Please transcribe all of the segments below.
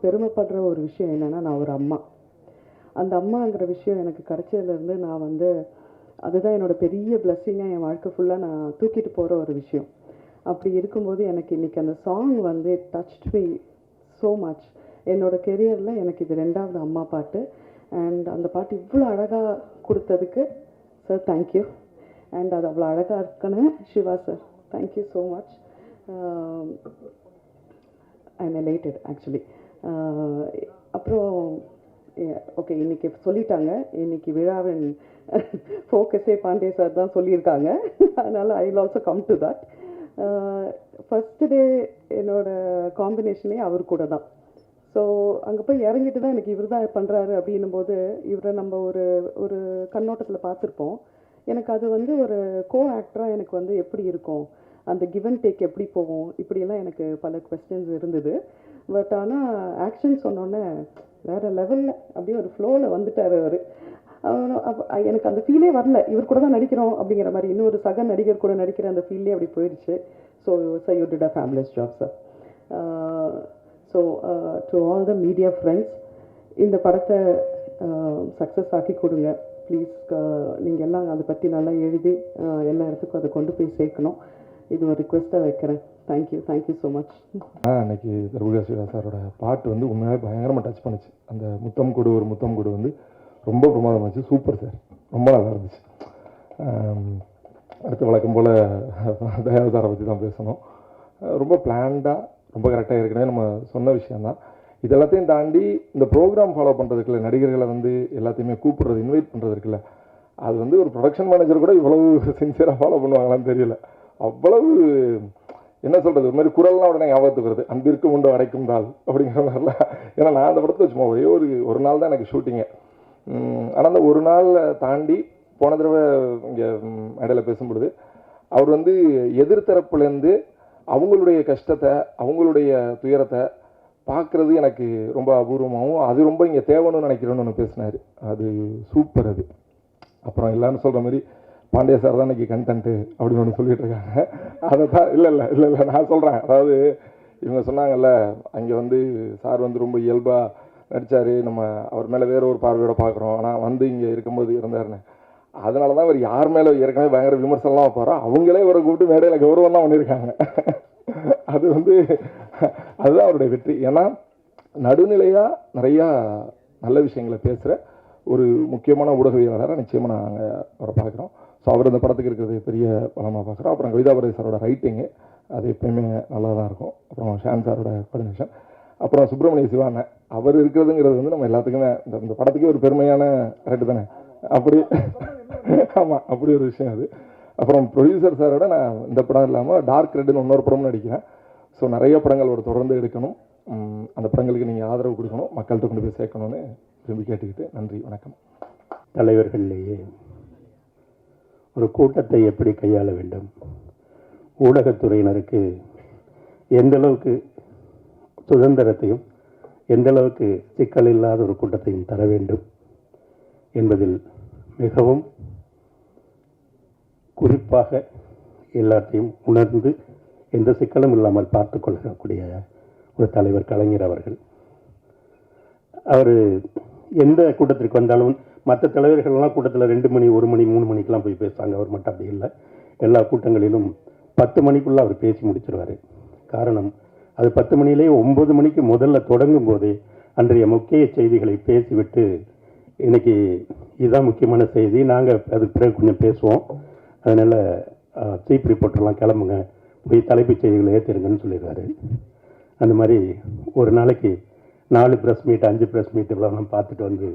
பெருமைப்படுற ஒரு விஷயம் என்னென்னா, நான் ஒரு அம்மா. அந்த அம்மாங்கிற விஷயம் எனக்கு கிடைச்சதுலேருந்து நான் வந்து அதுதான் என்னோட பெரிய பிளெஸ்ஸிங்காக என் வாழ்க்கை ஃபுல்லாக நான் தூக்கிட்டு போகிற ஒரு விஷயம். அப்படி இருக்கும்போது எனக்கு இன்றைக்கி அந்த சாங் வந்து டச்ட் மீ ஸோ மச். என்னோட கெரியரில் எனக்கு இது 2வது அம்மா பாட்டு. அண்ட் அந்த பாட்டு இவ்வளோ அழகாக கொடுத்ததுக்கு சார் தேங்க்யூ. அண்ட் அது அவ்வளோ அழகாக இருக்குன்னு Siva sir thank you so much. I am elated actually. அப்புறம் ஓகே, இன்றைக்கி சொல்லிட்டாங்க, இன்றைக்கி விழாவின் ஃபோக்கஸே பாண்டே சார் தான் சொல்லியிருக்காங்க. அதனால் I will also come to that. First day என்னோடய காம்பினேஷனே அவர் கூட தான். ஸோ அங்கே போய் இறங்கிட்டு தான் எனக்கு இவர் தான் பண்ணுறாரு அப்படின்னும்போது இவரை நம்ம ஒரு ஒரு கண்ணோட்டத்தில் பார்த்துருப்போம். எனக்கு அது வந்து ஒரு ஆக்டராக எனக்கு வந்து எப்படி இருக்கும், அந்த கிவ் அண்ட் டேக் எப்படி போகும், இப்படியெல்லாம் எனக்கு பல கொஸ்டின்ஸ் இருந்தது. பட் ஆனால் ஆக்ஷன் சொன்னோன்னே வேறு லெவலில் அப்படியே ஒரு ஃப்ளோவில் வந்துட்டார் அவர். எனக்கு அந்த ஃபீலே வரல, இவர் கூட தான் நடிக்கிறோம் அப்படிங்கிற மாதிரி. இன்னொரு சக நடிகர் கூட நடிக்கிற அந்த ஃபீல்லே அப்படி போயிடுச்சு. So sir you did a fabulous job sir. So to all the media friends, இந்த படத்தை சக்ஸஸ் ஆக்கி கொடுங்க ப்ளீஸ். நீங்கள் எல்லாம் அதை பற்றி நல்லா எழுதி எல்லா இடத்துக்கும் அதை கொண்டு போய் சேர்க்கணும். இது ஒரு ரிக்வெஸ்ட்டாக வைக்கிறேன். Thank you so much. அன்னைக்கு தர்புகா சிவா சாரோட பாட்டு வந்து உண்மையாக பயங்கரமாக டச் பண்ணுச்சு. அந்த முத்தம் கொடு ஒரு முத்தம் கொடு வந்து ரொம்ப பிரமாதமாச்சு. சூப்பர் சார், ரொம்ப நல்லா இருந்துச்சு. அடுத்த வழக்கம் போல் தயாவதாரை பற்றி தான் பேசணும். ரொம்ப பிளான்டாக, ரொம்ப கரெக்டாக ஏற்கனவே நம்ம சொன்ன விஷயந்தான். இது எல்லாத்தையும் தாண்டி இந்த ப்ரோக்ராம் ஃபாலோ பண்ணுறதுக்குள்ள நடிகர்களை வந்து எல்லாத்தையுமே கூப்பிடுறது, இன்வைட் பண்ணுறது இருக்குல்ல, அது வந்து ஒரு ப்ரொடக்ஷன் மேனேஜர் கூட இவ்வளவு சின்சியராக ஃபாலோ பண்ணுவாங்களான்னு தெரியல. அவ்வளவு என்ன சொல்கிறது, ஒரு மாதிரி குரல்லாம் உடனே ஞாபகத்துக்கு வருது, அன்பிற்கு உண்டு அடைக்கும் தாள் அப்படிங்கிற மாதிரிலாம். ஏன்னா நான் அந்த படத்தில் சும்மா ஒரே ஒரு நாள் தான் எனக்கு ஷூட்டிங்கு. ஆனால் அந்த ஒரு நாள் தாண்டி போன தடவை இங்கே இடையில பேசும்பொழுது அவர் வந்து எதிர்த்தரப்புலேருந்து அவங்களுடைய கஷ்டத்தை, அவங்களுடைய துயரத்தை பார்க்குறது எனக்கு ரொம்ப அபூர்வமாகவும் அது ரொம்ப இங்கே தேவைன்னு நினைக்கிறோன்னு ஒன்று பேசினார். அது சூப்பர். அது அப்புறம் எல்லாரும் சொல்கிற மாதிரி பாண்டிய சார் தான் இன்றைக்கி கண்டென்ட்டு அப்படின்னு ஒன்று சொல்லிகிட்டு இருக்காங்க. அதை தான் இல்லை நான் சொல்கிறேன். அதாவது இவங்க சொன்னாங்கல்ல, அங்கே வந்து சார் வந்து ரொம்ப இயல்பாக நடித்தார், நம்ம அவர் மேலே வேற ஒரு பார்வையோட பார்க்குறோம், ஆனால் வந்து இங்கே இருக்கும்போது இருந்தாருன்னு. அதனால தான் அவர் யார் மேலே ஏற்கனவே பயங்கர விமர்சனம்லாம் வைப்பாரோ அவங்களே இவரை கூப்பிட்டு மேடையில் கௌரவம்லாம் பண்ணியிருக்காங்க. அது வந்து அதுதான் அவருடைய வெற்றி. ஏன்னா நடுநிலையாக நிறையா நல்ல விஷயங்களை பேசுகிற ஒரு முக்கியமான ஊடகவியலாளராக நிச்சயமாக நாங்கள் அவரை பார்க்குறோம். ஸோ அவர் இந்த படத்துக்கு இருக்கிறது பெரிய பலமாக பார்க்குறோம். அப்புறம் கவிதா பாரதி சாரோட ரைட்டிங்கு அது எப்பயுமே நல்லா தான் இருக்கும். அப்புறம் ஷான் சாரோட கோஆர்டினேஷன், அப்புறம் சுப்பிரமணிய சிவான அவர் இருக்கிறதுங்கிறது வந்து நம்ம எல்லாத்துக்குமே இந்த படத்துக்கே ஒரு பெருமையான கரெக்டு தானே. அப்படி ஆமாம், அப்படி ஒரு விஷயம் அது. அப்புறம் ப்ரொடியூசர் சாரோட நான் இந்த படம் இல்லாமல் டார்க் ரெட்டுன்னு இன்னொரு படமும் நடிக்கிறேன். ஸோ நிறைய படங்கள் ஒரு தொடர்ந்து எடுக்கணும். அந்த படங்களுக்கு நீங்கள் ஆதரவு கொடுக்கணும், மக்கள்கிட்ட கொண்டு போய் சேர்க்கணும்னு விரும்பி கேட்டுக்கிட்டு நன்றி, வணக்கம். தலைவர்கள்லேயே ஒரு கூட்டத்தை எப்படி கையாள வேண்டும், ஊடகத்துறையினருக்கு எந்த அளவுக்கு சுதந்திரத்தையும் எந்த அளவுக்கு சிக்கல் இல்லாத ஒரு கூட்டத்தையும் தர வேண்டும் என்பதில் மிகவும் குறிப்பாக எல்லாத்தையும் உணர்ந்து எந்த சிக்கலும் இல்லாமல் பார்த்து கொள்ளக்கூடிய ஒரு தலைவர் கலைஞர் அவர்கள். அவர் எந்த கூட்டத்திற்கு வந்தாலும் மற்ற தலைவர்கள்லாம் கூட்டத்தில் 2 மணி 1 மணி 3 மணிக்கெலாம் போய் பேசுவாங்க. அவர் மட்டும் அப்படி இல்லை. எல்லா கூட்டங்களிலும் 10 மணிக்குள்ளே அவர் பேசி முடிச்சிருவார். காரணம், அது 10 மணிலேயே 9 மணிக்கு முதல்ல தொடங்கும் போதே அன்றைய முக்கிய செய்திகளை பேசிவிட்டு, இன்னைக்கு இதுதான் முக்கியமான செய்தி, நாங்கள் அதுக்கு பிறகு கொஞ்சம் பேசுவோம், அதனால் சீப் ரிப்போர்ட்டர்லாம் கிளம்புங்க, போய் தலைப்புச் செய்திகளை ஏற்றிருங்கன்னு சொல்லிடுவார். அந்த மாதிரி ஒரு நாளைக்கு 4 ப்ரெஸ் மீட் 5 ப்ரெஸ் மீட் எல்லாம் பார்த்துட்டு வந்து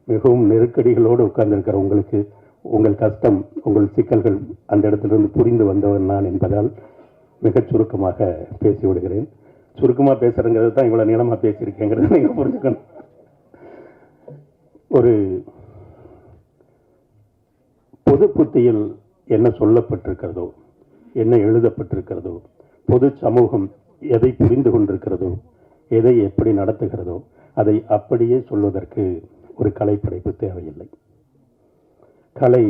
மிகவும் நெருக்கடிகளோடு உட்கார்ந்துருக்கிற உங்களுக்கு உங்கள் கஷ்டம், உங்கள் சிக்கல்கள் அந்த இடத்திலிருந்து புரிந்து வந்தவர் நான் என்பதால் மிகச் சுருக்கமாக பேசி விடுகிறேன். சுருக்கமாக பேசுகிறேங்கிறது தான் இவ்வளோ நீளமாக பேசியிருக்கேங்கிறத நீங்கள் புரிஞ்சுக்கணும். ஒரு பொது புத்தியில் என்ன சொல்லப்பட்டிருக்கிறதோ, என்ன எழுதப்பட்டிருக்கிறதோ, பொது சமூகம் எதை புரிந்து கொண்டிருக்கிறதோ, எதை எப்படி நடத்துகிறதோ அதை அப்படியே சொல்வதற்கு ஒரு கலைப்படைப்பு தேவையில்லை. கலை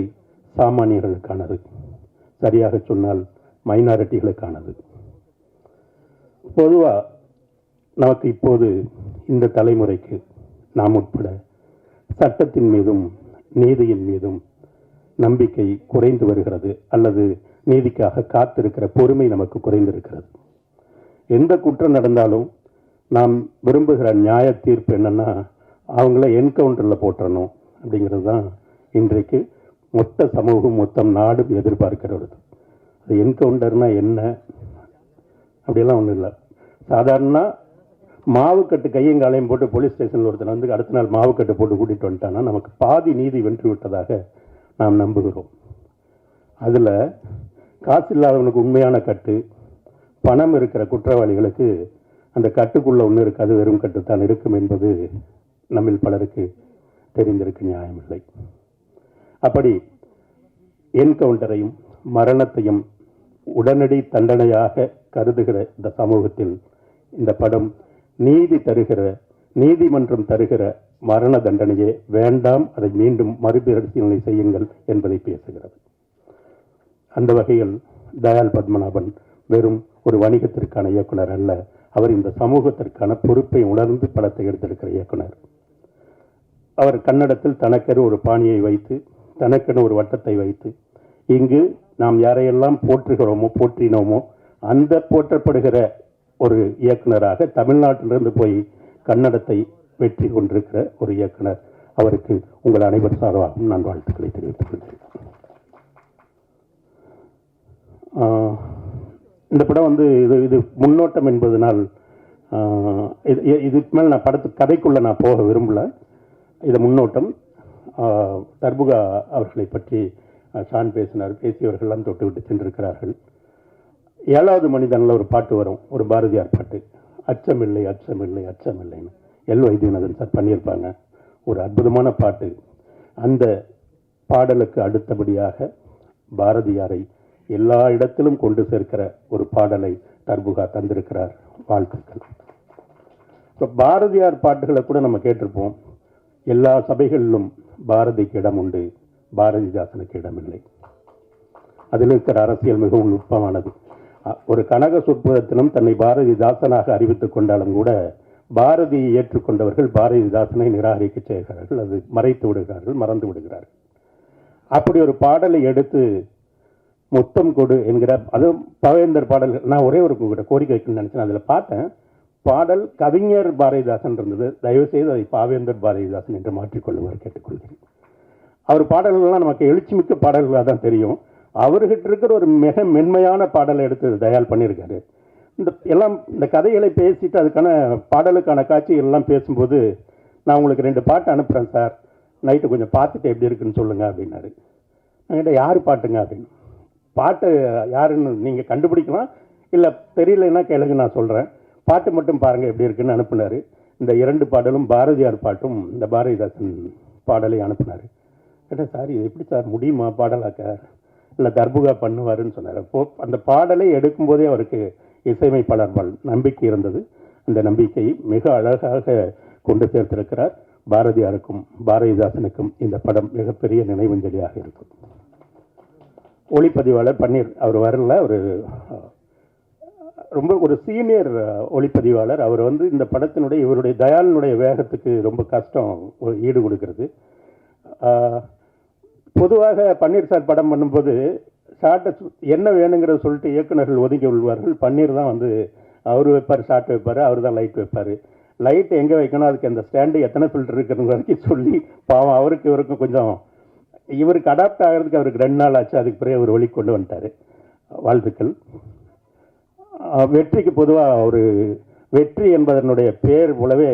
சாமானியர்களுக்கானது, சரியாக சொன்னால் மைனாரிட்டிகளுக்கானது. பொதுவாக நமக்கு இப்போது இந்த தலைமுறைக்கு நாம் உட்பட சட்டத்தின் மீதும் நீதியின் மீதும் நம்பிக்கை குறைந்து வருகிறது, அல்லது நீதிக்காக காத்திருக்கிற பொறுமை நமக்கு குறைந்திருக்கிறது. எந்த குற்றம் நடந்தாலும் நாம் விரும்புகிற நியாய தீர்ப்பு என்னன்னா, அவங்கள என்கவுண்டரில் போட்டுறணும் அப்படிங்கிறது தான் இன்றைக்கு மொத்த சமூகம் மொத்தம் நாடும் எதிர்பார்க்கிறது. அது என்கவுண்டர்னா என்ன அப்படியெல்லாம் ஒன்றும் இல்லை. சாதாரண மாவுக்கட்டு கையங்காலையும் போட்டு போலீஸ் ஸ்டேஷனில் ஒருத்தர் வந்து அடுத்த நாள் மாவுக்கட்டு போட்டு கூட்டிகிட்டு வந்துட்டான்னா நமக்கு பாதி நீதி வென்று விட்டதாக நாம் நம்புகிறோம். அதில் காசு இல்லாதவனுக்கு உண்மையான கட்டு, பணம் இருக்கிற குற்றவாளிகளுக்கு அந்த கட்டுக்குள்ளே ஒன்று இருக்காது, வெறும் கட்டுத்தான் இருக்கும் என்பது நம்மில் பலருக்கு தெரிந்திருக்கு, நியாயமில்லை. அப்படி என்கவுண்டரையும் மரணத்தையும் உடனடி தண்டனையாக கருதுகிற இந்த சமூகத்தில் இந்த படம் நீதி தருகிற, நீதிமன்றம் தருகிற மரண தண்டனையே வேண்டாம், அதை மீண்டும் மறுபரிசீலனை செய்யுங்கள் என்பதை பேசுகிறது. அந்த வகையில் தயாள் பத்மநாபன் வெறும் ஒரு வணிகத்திற்கான இயக்குனர் அல்ல, அவர் இந்த சமூகத்திற்கான பொறுப்பை உணர்ந்து படத்தை எடுத்திருக்கிற இயக்குனர். அவர் கன்னடத்தில் தனக்கென ஒரு பாணியை வைத்து, தனக்கென ஒரு வட்டத்தை வைத்து, இங்கு நாம் யாரையெல்லாம் போற்றுகிறோமோ போற்றினோமோ அந்த போற்றப்படுகிற ஒரு இயக்குனராக தமிழ்நாட்டிலிருந்து போய் கன்னடத்தை வெற்றி கொண்டிருக்கிற ஒரு இயக்குனர். அவருக்கு உங்கள் அனைவர் சார்பாகவும் நான் வாழ்த்துக்களை தெரிவித்துக் கொள்கிறேன். இந்த படம் வந்து இது முன்னோட்டம் என்பதனால் இதுக்கு மேல் நான் கதைக்குள்ளே நான் போக விரும்பல. இது முன்னோட்டம். தர்புகா அவர்களை பற்றி ஷான் பேசினார், பேசியவர்கள்லாம் தொட்டு விட்டு சென்றிருக்கிறார்கள். 7வது மனிதனில் ஒரு பாட்டு வரும், ஒரு பாரதியார் பாட்டு, அச்சமில்லை அச்சமில்லை அச்சமில்லைன்னு எல் வைத்தியநாதன் சார் பண்ணியிருப்பாங்க. ஒரு அற்புதமான பாட்டு. அந்த பாடலுக்கு அடுத்தபடியாக பாரதியாரை எல்லா இடத்திலும் கொண்டு சேர்க்கிற ஒரு பாடலை தர்புகா தந்திருக்கிறார். வாழ்த்துக்கள். இப்போ பாரதியார் பாட்டுகளை கூட நம்ம கேட்டிருப்போம். எல்லா சபைகளிலும் பாரதிக்கு இடம் உண்டு, பாரதிதாசனுக்கு இடமில்லை. அதில் இருக்கிற அரசியல் மிகவும் நுட்பமானது. ஒரு கனக சொற்பதத்திலும் தன்னை பாரதிதாசனாக அறிவித்துக் கொண்டாலும் கூட பாரதியை ஏற்றுக்கொண்டவர்கள் பாரதிதாசனை நிராகரிக்க செய்கிறார்கள், அது மறைத்து விடுகிறார்கள், மறந்து விடுகிறார்கள். அப்படி ஒரு பாடலை எடுத்து முத்தம் கொடு என்கிற, அதுவும் பவேந்தர் பாடல்கள். நான் ஒரே ஒரு கோரிக்கை வைக்கணும்னு நினைச்சேன். அதில் பார்த்தேன், பாடல் கவிஞர் பாரதிதாசன் இருந்தது. தயவுசெய்து அதை பாவேந்தர் பாரதிதாசன் என்று மாற்றிக்கொள்ளுமாறு கேட்டுக்கொள்கிறேன். அவர் பாடல்கள்லாம் நமக்கு எழுச்சிமிக்க பாடல்களாக தான் தெரியும். அவர்கிட்ட இருக்கிற ஒரு மிக மென்மையான பாடலை எடுத்து தயாள் பண்ணியிருக்காரு. இந்த கதைகளை பேசிட்டு அதுக்கான பாடலுக்கான காட்சிகள் எல்லாம் பேசும்போது, நான் உங்களுக்கு 2 பாட்டு அனுப்புகிறேன் சார், நைட்டு கொஞ்சம் பார்த்துட்டு எப்படி இருக்குன்னு சொல்லுங்க அப்படின்னாரு. என்கிட்ட யார் பாட்டுங்க அப்படின்னு. பாட்டு யாருன்னு நீங்கள் கண்டுபிடிக்கலாம், இல்லை தெரியலன்னா கேளுங்க, நான் சொல்கிறேன். பாட்டு மட்டும் பாருங்கள் எப்படி இருக்குன்னு அனுப்புனார். இந்த 2 பாடலும் பாரதியார் பாட்டும் இந்த பாரதிதாசன் பாடலை அனுப்புனார். கேட்டால் சார் இது எப்படி சார் முடியுமா பாடலாக்க, இல்லை தர்புகா பண்ணுவாருன்னு சொன்னார். அப்போது அந்த பாடலை எடுக்கும்போதே அவருக்கு இசையமைப்பாளர் நம்பிக்கை இருந்தது. அந்த நம்பிக்கையை மிக அழகாக கொண்டு சேர்த்திருக்கிறார். பாரதியாருக்கும் பாரதிதாசனுக்கும் இந்த படம் மிகப்பெரிய நினைவஞ்சலியாக இருக்கும். ஒளிப்பதிவாளர் பன்னீர் அவர் வரல, ஒரு ரொம்ப ஒரு சீனியர் ஒளிப்பதிவாளர். அவர் வந்து இந்த படத்தினுடைய இவருடைய தயாளினுடைய வேகத்துக்கு ரொம்ப கஷ்டம் ஈடு கொடுக்கிறது. பொதுவாக பன்னீர் சார் படம் பண்ணும்போது ஷார்ட்டை என்ன வேணுங்கிறத சொல்லிட்டு இயக்குநர்கள் ஒதுக்கி விழுவார்கள். பன்னீர் தான் வந்து அவர் வைப்பார், ஷார்ட் வைப்பார், அவர் தான் லைட் வைப்பார். லைட் எங்கே வைக்கணும், அதுக்கு அந்த ஸ்டாண்டு எத்தனை ஃபில்டர் இருக்கிறது வரைக்கும் சொல்லி பாவம் அவருக்கு இவருக்கும் கொஞ்சம் இவருக்கு அடாப்ட் ஆகிறதுக்கு அவருக்கு 2 நாள் ஆச்சு. அதுக்கு பிறகு அவர் வழி கொண்டு வந்துட்டார். வாழ்த்துக்கள். வெற்றிக்கு பொதுவாக ஒரு வெற்றி என்பதனுடைய பேர் போலவே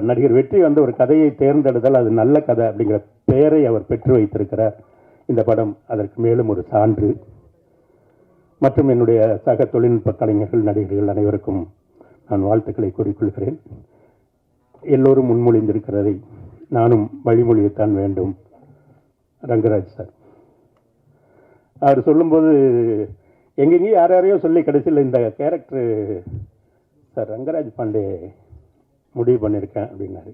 நடிகர் வெற்றி வந்து ஒரு கதையை தேர்ந்தெடுத்தால் அது நல்ல கதை அப்படிங்கிற பெயரை அவர் பெற்று வைத்திருக்கிறார். இந்த படம் அதற்கு மேலும் ஒரு சான்று. மற்றும் என்னுடைய சக தொழில்நுட்ப கலைஞர்கள், நடிகர்கள் அனைவருக்கும் நான் வாழ்த்துக்களை கூறிக்கொள்கிறேன். எல்லோரும் முன்மொழிந்திருக்கிறதை நானும் வழிமொழியத்தான் வேண்டும். ரங்கராஜ் சார் அவர் சொல்லும்போது எங்கெங்கேயும் யாரையோ சொல்லி கடைசியில் இந்த கேரக்டரு சார் ரங்கராஜ் பாண்டே முடிவு பண்ணியிருக்கேன் அப்படின்னாரு.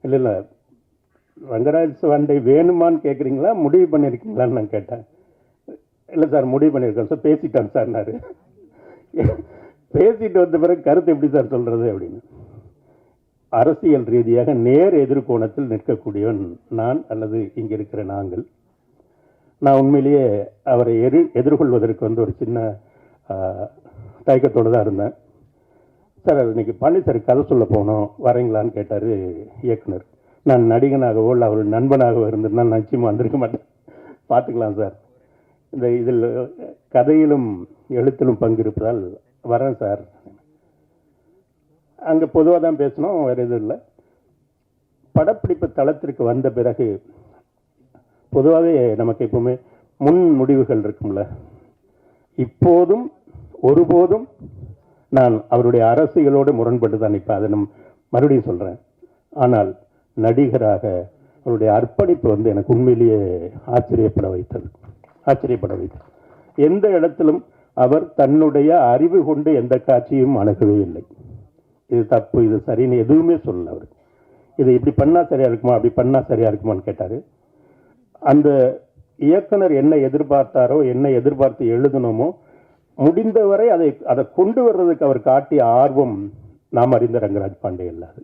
இல்லை இல்லை ரங்கராஜ் பாண்டே வேணுமான்னு கேட்குறீங்களா, முடிவு பண்ணியிருக்கீங்களான்னு நான் கேட்டேன். இல்லை சார் முடிவு பண்ணியிருக்கேன் சார், பேசிட்டேன் சார்னாரு. பேசிட்டு வந்த பிறகு கருத்து எப்படி சார் சொல்கிறது அப்படின்னு. அரசியல் ரீதியாக நேர் எதிர்கோணத்தில் நிற்கக்கூடியவன் நான் அல்லது இங்கே இருக்கிற நாங்கள். நான் உண்மையிலேயே அவரை எதிர்கொள்வதற்கு வந்து ஒரு சின்ன தயக்கத்தோடு தான் இருந்தேன். சார் இன்னைக்கு பழனிசாமி கதை சொல்ல போனோம் வரீங்களான்னு கேட்டார் இயக்குனர். நான் நடிகனாகவோ இல்லை அவர் நண்பனாகவோ இருந்திருந்தால் நிச்சயமாக வந்திருக்க மாட்டேன். பார்த்துக்கலாம் சார், இந்த இதில் கதையிலும் எழுத்திலும் பங்கு இருப்பதால் வரேன் சார். அங்கே பொதுவாக தான் பேசணும், வேறு எதுவும் இல்லை. படப்பிடிப்பு தளத்திற்கு வந்த பிறகு பொதுவாகவே நமக்கு எப்பவுமே முன் முடிவுகள் இருக்கும்ல. இப்போதும் ஒருபோதும் நான் அவருடைய அரசியலோடு முரண்பட்டு தான் இப்போ அதை மறுபடியும் சொல்கிறேன். ஆனால் நடிகராக அவருடைய அர்ப்பணிப்பு வந்து எனக்கு உண்மையிலேயே ஆச்சரியப்பட வைத்தது. எந்த இடத்திலும் அவர் தன்னுடைய அறிவு கொண்டு எந்த காட்சியும் அணுகவே இல்லை. இது தப்பு, இது சரின்னு எதுவுமே சொல்லல. அவர் இதை இப்படி பண்ணால் சரியாக இருக்குமா, அப்படி பண்ணால் சரியாக இருக்குமான்னு கேட்டார். அந்த இயக்குனர் என்ன எதிர்பார்த்தாரோ, என்ன எதிர்பார்த்து எழுதணுமோ, முடிந்தவரை அதை கொண்டு வர்றதுக்கு அவர் காட்டிய ஆர்வம் நாம் அறிந்த ரங்கராஜ் பாண்டே இல்லாது.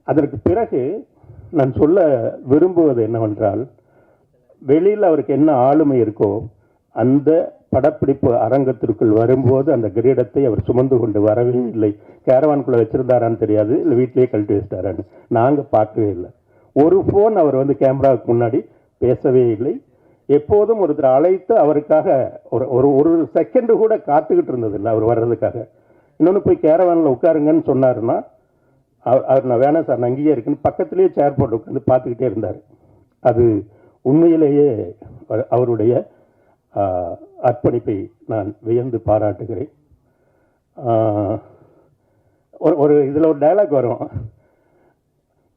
அதற்கு பிறகு நான் சொல்ல விரும்புவது என்னவென்றால், வெளியில் அவருக்கு என்ன ஆளுமை இருக்கோ அந்த படப்பிடிப்பு அரங்கத்திற்குள் வரும்போது அந்த கிரீடத்தை அவர் சுமந்து கொண்டு வரவே இல்லை. கேரவான்குள்ளே வச்சிருந்தாரான்னு தெரியாது, இல்லை வீட்டிலேயே கழட்டி வச்சிட்டாரான்னு நாங்கள் பார்க்கவே இல்லை. ஒரு ஃபோன் அவர் வந்து கேமராவுக்கு முன்னாடி பேசவே இல்லை. எப்போதும் ஒருத்தர் அழைத்து அவருக்காக ஒரு செகண்டு கூட காத்துக்கிட்டு இருந்ததில்லை அவர் வர்றதுக்காக. இன்னொன்று போய் கேரவானில் உட்காருங்கன்னு சொன்னாருன்னா அவர் நான் வேணாம் சார், நான் அங்கேயே இருக்குன்னு பக்கத்துலேயே சேர் போட்டு உட்காந்து பார்த்துக்கிட்டே இருந்தார். அது உண்மையிலேயே அவருடைய அர்ப்பணிப்பை நான் வியந்து பாராட்டுகிறேன். ஒரு இதில் ஒரு டயலாக் வரும்,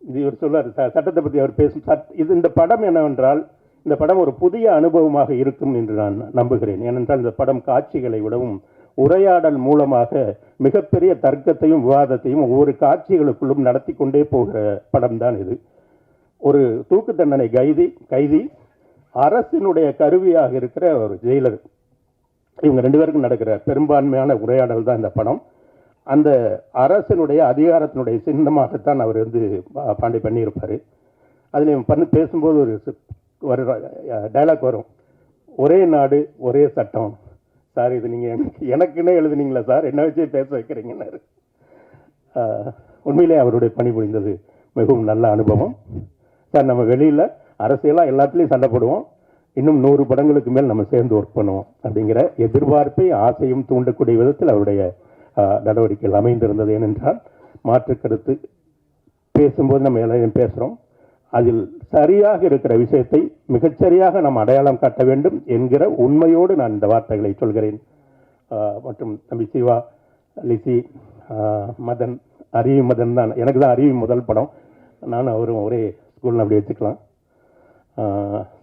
இது இவர் சொல்லார் சட்டத்தை பற்றி அவர் பேசும். இந்த படம் என்னவென்றால், இந்த படம் ஒரு புதிய அனுபவமாக இருக்கும் என்று நான் நம்புகிறேன். ஏனென்றால் இந்த படம் காட்சிகளை விடவும் உரையாடல் மூலமாக மிகப்பெரிய தர்க்கத்தையும் விவாதத்தையும் ஒவ்வொரு காட்சிகளுக்குள்ளும் நடத்தி கொண்டே போகிற படம் தான் இது. ஒரு தூக்கு தண்டனை கைதி அரசினுடைய கருவியாக இருக்கிற ஒரு ஜெயிலர், இவங்க ரெண்டு பேருக்கும் நடக்கிற பெரும்பான்மையான உரையாடல் தான் இந்த படம். அந்த அரசினுடைய அதிகாரத்தினுடைய சின்னமாகத்தான் அவர் வந்து பாண்டி பண்ணியிருப்பார். அதில் பேசும்போது ஒரு டைலாக் வரும், ஒரே நாடு ஒரே சட்டம். சார் இது நீங்கள் எனக்குன்னே எழுதுனீங்களா சார், என்ன வச்சு பேச வைக்கிறீங்கன்னாரு. உண்மையிலே அவருடைய பணி புரிந்தது மிகவும் நல்ல அனுபவம் சார். நம்ம வெளியில் அரசியலாக எல்லாத்துலேயும் சண்டை போடுவோம், இன்னும் 100 படங்களுக்கு மேல் நம்ம சேர்ந்து ஒர்க் பண்ணுவோம் அப்படிங்கிற எதிர்பார்ப்பை ஆசையும் தூண்டக்கூடிய விதத்தில் அவருடைய நடவடிக்கைகள் அமைந்திருந்தது. ஏனென்றால் மாற்று கருத்து பேசும்போது நம்ம எல்லாரையும் பேசுகிறோம், அதில் சரியாக இருக்கிற விஷயத்தை மிகச்சரியாக நாம் அடையாளம் காட்ட வேண்டும் என்கிற உண்மையோடு நான் இந்த வார்த்தைகளை சொல்கிறேன். மற்றும் தம்பி சிவா, லிசி, மதன், அருவி மதன் தான் எனக்கு தான் அருவி முதல் படம், நானும் அவரும் ஒரே ஸ்கூலில் அப்படி வச்சுக்கலாம்.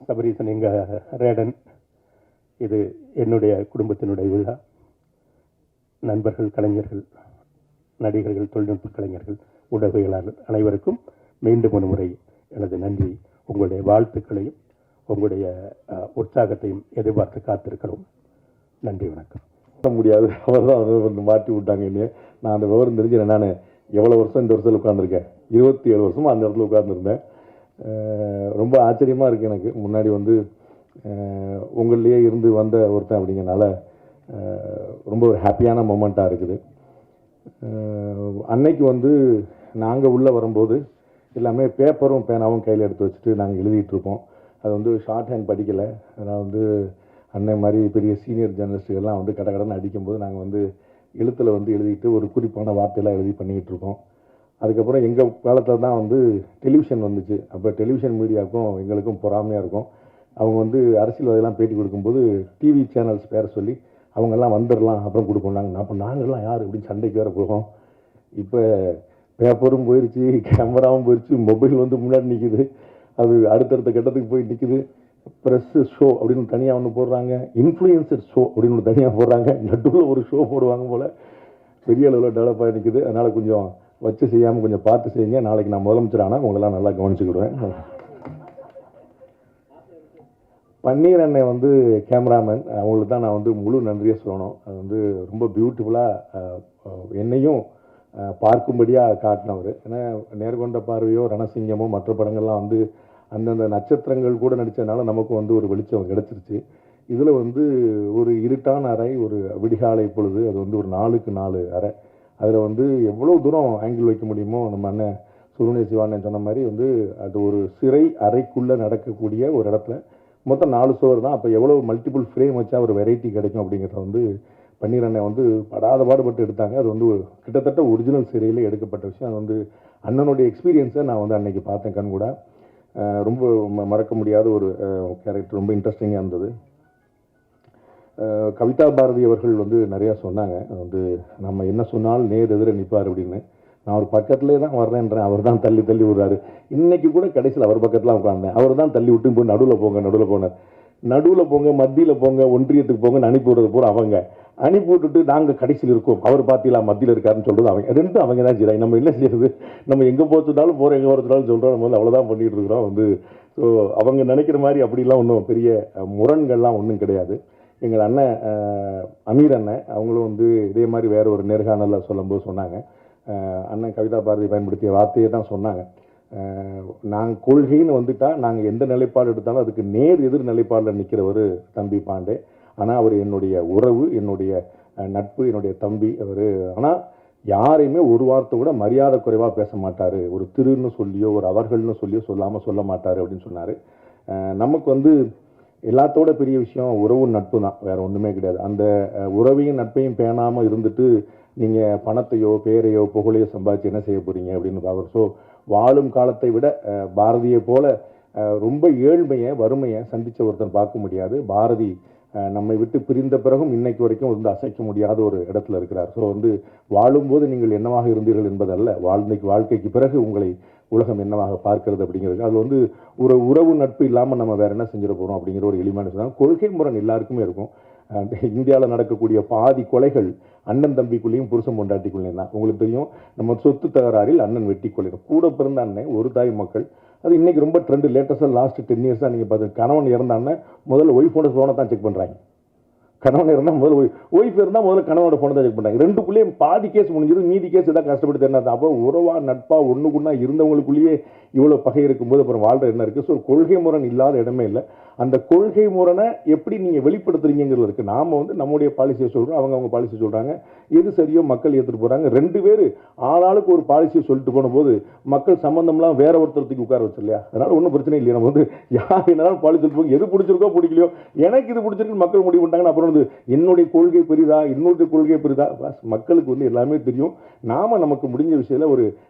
சபரீசன் எங்கள் ரேடன், இது என்னுடைய குடும்பத்தினுடைய விழா. நண்பர்கள், கலைஞர்கள், நடிகர்கள், தொழில்நுட்ப கலைஞர்கள், ஊடகவியலாளர் அனைவருக்கும் மீண்டும் ஒரு முறை எனது நன்றி. உங்களுடைய வாழ்த்துக்களையும் உங்களுடைய உற்சாகத்தையும் எதிர்பார்த்து காத்திருக்கிறோம். நன்றி, வணக்கம். முடியாது, அவர் தான் வந்து மாற்றி விட்டாங்க என்னைய. நான் அந்த விவரம் தெரிஞ்சேன். நான் எவ்வளோ வருஷம் இந்த வருஷத்தில் உட்காந்துருக்கேன், 27 வருஷமாக அந்த இடத்துல உட்காந்துருந்தேன். ரொம்ப ஆச்சரியமாக இருக்குது எனக்கு. முன்னாடி வந்து உங்கள்லேயே இருந்து வந்த ஒருத்தன் அப்படிங்கிறனால ரொம்ப ஒரு ஹாப்பியான மொமெண்ட்டாக இருக்குது. அன்னைக்கு வந்து நாங்கள் உள்ளே வரும்போது எல்லாமே பேப்பரும் பேனாவும் கையில் எடுத்து வச்சுட்டு நாங்கள் எழுதிட்டுருப்போம். அது வந்து ஷார்ட் ஹேண்ட் படிக்கலை. நான் வந்து அண்ணன் மாதிரி பெரிய சீனியர் ஜேர்னலிஸ்ட்டுகள்லாம் வந்து கடகடன்னு அடிக்கும்போது நாங்கள் வந்து எழுத்தில் வந்து எழுதிட்டு ஒரு குறிப்பான வார்த்தையெல்லாம் எழுதி பண்ணிக்கிட்டு இருக்கோம். அதுக்கப்புறம் எங்கள் காலத்தில் தான் வந்து டெலிவிஷன் வந்துச்சு. அப்போ டெலிவிஷன் மீடியாவுக்கும் எங்களுக்கும் பொறாமையாக இருக்கும். அவங்க வந்து அரசியல்வாதிகள்லாம் பேட்டி கொடுக்கும்போது டிவி சேனல்ஸ் பேரை சொல்லி அவங்கெல்லாம் வந்துடலாம் அப்புறம் கொடுப்போம். அப்போ நாங்கள்லாம் யார் அப்படின்னு சண்டைக்கு வேறு போகும். இப்போ பேப்பரும் போயிடுச்சு, கேமராவும் போயிடுச்சு, மொபைல் வந்து முன்னாடி நிற்கிது, அது அடுத்தடுத்த கட்டத்துக்கு போய் நிற்கிது. ப்ரெஸ்ஸு ஷோ அப்படின்னு தனியாக ஒன்று போடுறாங்க, இன்ஃப்ளூயன்சர் ஷோ அப்படின்னு ஒன்று தனியாக போடுறாங்க, நடுவில் ஒரு ஷோ போடுவாங்க போல். பெரிய அளவில் டெவலப் ஆகி நிற்குது. அதனால் கொஞ்சம் வச்சு செய்யாமல் கொஞ்சம் பார்த்து செய்யுங்க. நாளைக்கு நான் முதலமைச்சர் ஆனால் உங்களெல்லாம் நல்லா கவனிச்சுக்கிடுவேன். பன்னீர் அண்ணன் வந்து கேமராமேன், அவங்களுக்கு தான் நான் வந்து முழு நன்றியை சொல்லணும். அது வந்து ரொம்ப பியூட்டிஃபுல்லாக என்னையும் பார்க்கும்படியாக காட்டினவர். ஏன்னா நேர்கொண்ட பார்வையோ ரணசிங்கமோ மற்ற படங்கள்லாம் வந்து அந்தந்த நட்சத்திரங்கள் கூட நடித்ததுனால நமக்கு வந்து ஒரு வெளிச்சம் கிடச்சிருச்சு. இதில் வந்து ஒரு இருட்டான அறை, ஒரு விடிகாலை பொழுது, அது வந்து ஒரு 4க்கு 4 அறை. அதில் வந்து எவ்வளோ தூரம் ஆங்கிள் வைக்க முடியுமோ நம்ம அண்ணன் சுருணை சிவானன் சொன்ன மாதிரி வந்து அது ஒரு சிறை அறைக்குள்ளே நடக்கக்கூடிய ஒரு இடத்துல மொத்தம் 4 சுவர் தான். அப்போ எவ்வளோ மல்டிபிள் ஃப்ரேம் வச்சா ஒரு வெரைட்டி கிடைக்கும் அப்படிங்கிறத வந்து பன்னீர் அண்ணன் வந்து படாத பாடுபட்டு எடுத்தாங்க. அது வந்து கிட்டத்தட்ட ஒரிஜினல் சிறையில் எடுக்கப்பட்ட விஷயம். அது வந்து அண்ணனுடைய எக்ஸ்பீரியன்ஸை நான் வந்து அன்னைக்கு பார்த்தேன் கண் கூட. ரொம்ப மறக்க முடியாத ஒரு கேரக்டர், ரொம்ப இன்ட்ரெஸ்டிங்காக இருந்தது. கவிதா பாரதி அவர்கள் வந்து நிறையா சொன்னாங்க. வந்து நம்ம என்ன சொன்னாலும் நேர் எதிர நிற்பார் அப்படின்னு. நான் அவர் பக்கத்துலேயே தான் வர்றேன்றேன், அவர் தான் தள்ளி தள்ளி விடுறாரு. இன்னைக்கு கூட கடைசியில் அவர் பக்கத்தில் உட்காந்தேன், அவர் தான் தள்ளி விட்டு போய் நடுவில் போனார். நடுவில் போங்க, மத்தியில் போங்க, ஒன்றியத்துக்கு போங்கன்னு அனுப்பி விடுறது பூரா அவங்க. அனுப்பி விட்டுட்டு நாங்கள் கடைசியில் இருக்கோம், அவர் பார்த்தீங்களா மத்தியில் இருக்காருன்னு சொல்கிறது அவங்க. ரெண்டும் அவங்க தான் செய்கிறாங்க. நம்ம என்ன செய்யறது? நம்ம எங்கே போச்சுட்டாலும் போகிறோம், எங்கே போகிறதுனாலும் சொல்கிறோம். நம்ம வந்து அவ்வளோதான் பண்ணிகிட்டு இருக்கிறோம். வந்து ஸோ அவங்க நினைக்கிற மாதிரி அப்படிலாம் ஒன்றும் பெரிய முரண்கள்லாம் ஒன்றும் கிடையாது. எங்கள் அண்ணன் அமீர் அண்ணன் அவங்களும் வந்து இதே மாதிரி வேற ஒரு நேர்காணலில் சொல்லும்போது சொன்னாங்க, அண்ணன் கவிதா பாரதி பயன்படுத்திய வார்த்தையை தான் சொன்னாங்க. நாங்கள் கொள்கைன்னு வந்துட்டால் நாங்கள் எந்த நிலைப்பாடு எடுத்தாலும் அதுக்கு நேர் எதிர் நிலைப்பாடில் நிற்கிறவர் தம்பி பாண்டே. ஆனால் அவர் என்னுடைய உறவு, என்னுடைய நட்பு, என்னுடைய தம்பி அவர். ஆனால் யாரையுமே ஒரு வார்த்தை கூட மரியாதை குறைவாக பேச மாட்டார். ஒரு திருன்னு சொல்லியோ ஒரு அவர்கள்னு சொல்லியோ சொல்லாமல் சொல்ல மாட்டார் அப்படின்னு சொன்னார். நமக்கு வந்து எல்லாத்தோட பெரிய விஷயம் உறவு நட்பு தான், வேற ஒன்றுமே கிடையாது. அந்த உறவையும் நட்பையும் பேணாமல் இருந்துட்டு நீங்கள் பணத்தையோ பேரையோ புகழையோ சம்பாதிச்சு என்ன செய்ய போகிறீங்க அப்படின்னு பார்க்குறோம். ஸோ வாழும் காலத்தை விட பாரதியை போல ரொம்ப ஏழ்மையை வறுமையை சந்தித்த ஒருத்தன் பார்க்க முடியாது. பாரதி நம்மை விட்டு பிரிந்த பிறகும் இன்னைக்கு வரைக்கும் வந்து அசைக்க முடியாத ஒரு இடத்துல இருக்கிறார். ஸோ வந்து வாழும்போது நீங்கள் என்னவாக இருந்தீர்கள் என்பதல்ல, வாழ்க்கைக்கு பிறகு உங்களை உலகம் என்னவாக பார்க்கிறது அப்படிங்கிறது. அது வந்து ஒரு உறவு நட்பு இல்லாமல் நம்ம வேற என்ன செஞ்சிட போகிறோம் அப்படிங்கிற ஒரு எளிமையான சொன்னாங்க. கொள்கை முரண் எல்லாருக்குமே இருக்கும். இந்தியாவில் நடக்கக்கூடிய பாதி கொலைகள் அண்ணன் தம்பிக்குள்ளேயும் புருஷன் பொண்டாட்டிக்குள்ளேயும் தான். உங்களுக்கு தெரியும், நம்ம சொத்து தகராறில் அண்ணன் வெட்டி கொள்ளையும். கூட பிறந்த அண்ணன் ஒரு தாய் மக்கள். அது இன்னைக்கு ரொம்ப ட்ரெண்டு. லேட்டஸ்டாக லாஸ்ட் 10 இயர்ஸாக நீங்கள் பார்த்து கணவன் இறந்தான்னு முதல்ல ஒய்ஃபோட ஃபோனை தான் செக் பண்ணுறாங்க. கணவன் இருந்தால் முதல்ல ஒய்ஃப் இருந்தால் முதல்ல கணவனோட ஃபோனை தான் செக் பண்ணுறாங்க. ரெண்டுக்குள்ளேயும் பாதி கேஸ் முடிஞ்சது, மீதி கேஸ் எதாவது கஷ்டப்பட்டு என்ன. அப்போ உறவா நட்பா ஒன்றுக்குன்னா இருந்தவங்களுக்குள்ளேயே இவ்வளோ பகை இருக்கும்போது அப்புறம் வாழ்ற என்ன இருக்குது? ஸோ கொள்கை முரண் இல்லாத இடமே இல்லை. அந்த கொள்கை முரணை எப்படி நீங்கள் வெளிப்படுத்துறீங்கிறது இருக்குது. நாம் வந்து நம்முடைய பாலிசியை சொல்கிறோம், அவங்க பாலிசி சொல்கிறாங்க. எது சரியோ மக்கள் ஏற்றுட்டு போகிறாங்க. 2 பேர் ஆளாளுக்கு ஒரு பாலிசியை சொல்லிட்டு போனபோது மக்கள் சம்பந்தம்லாம் வேற ஒருத்தரத்துக்கு உட்கார வச்சு இல்லையா? அதனால் ஒன்றும் பிரச்சனை இல்லையா? நம்ம வந்து யார் என்னாலும் பாலிசி சொல்லிட்டு எது பிடிச்சிருக்கோ பிடிக்கலையோ, எனக்கு இது பிடிச்சிருக்கு மக்கள் முடிவு பண்ணிட்டாங்கன்னு அப்புறம் வந்து என்னுடைய கொள்கை பெரிதா இன்னொரு கொள்கை பெரிதா, மக்களுக்கு வந்து எல்லாமே தெரியும். நாம் நமக்கு முடிஞ்ச விஷயத்தில் ஒரு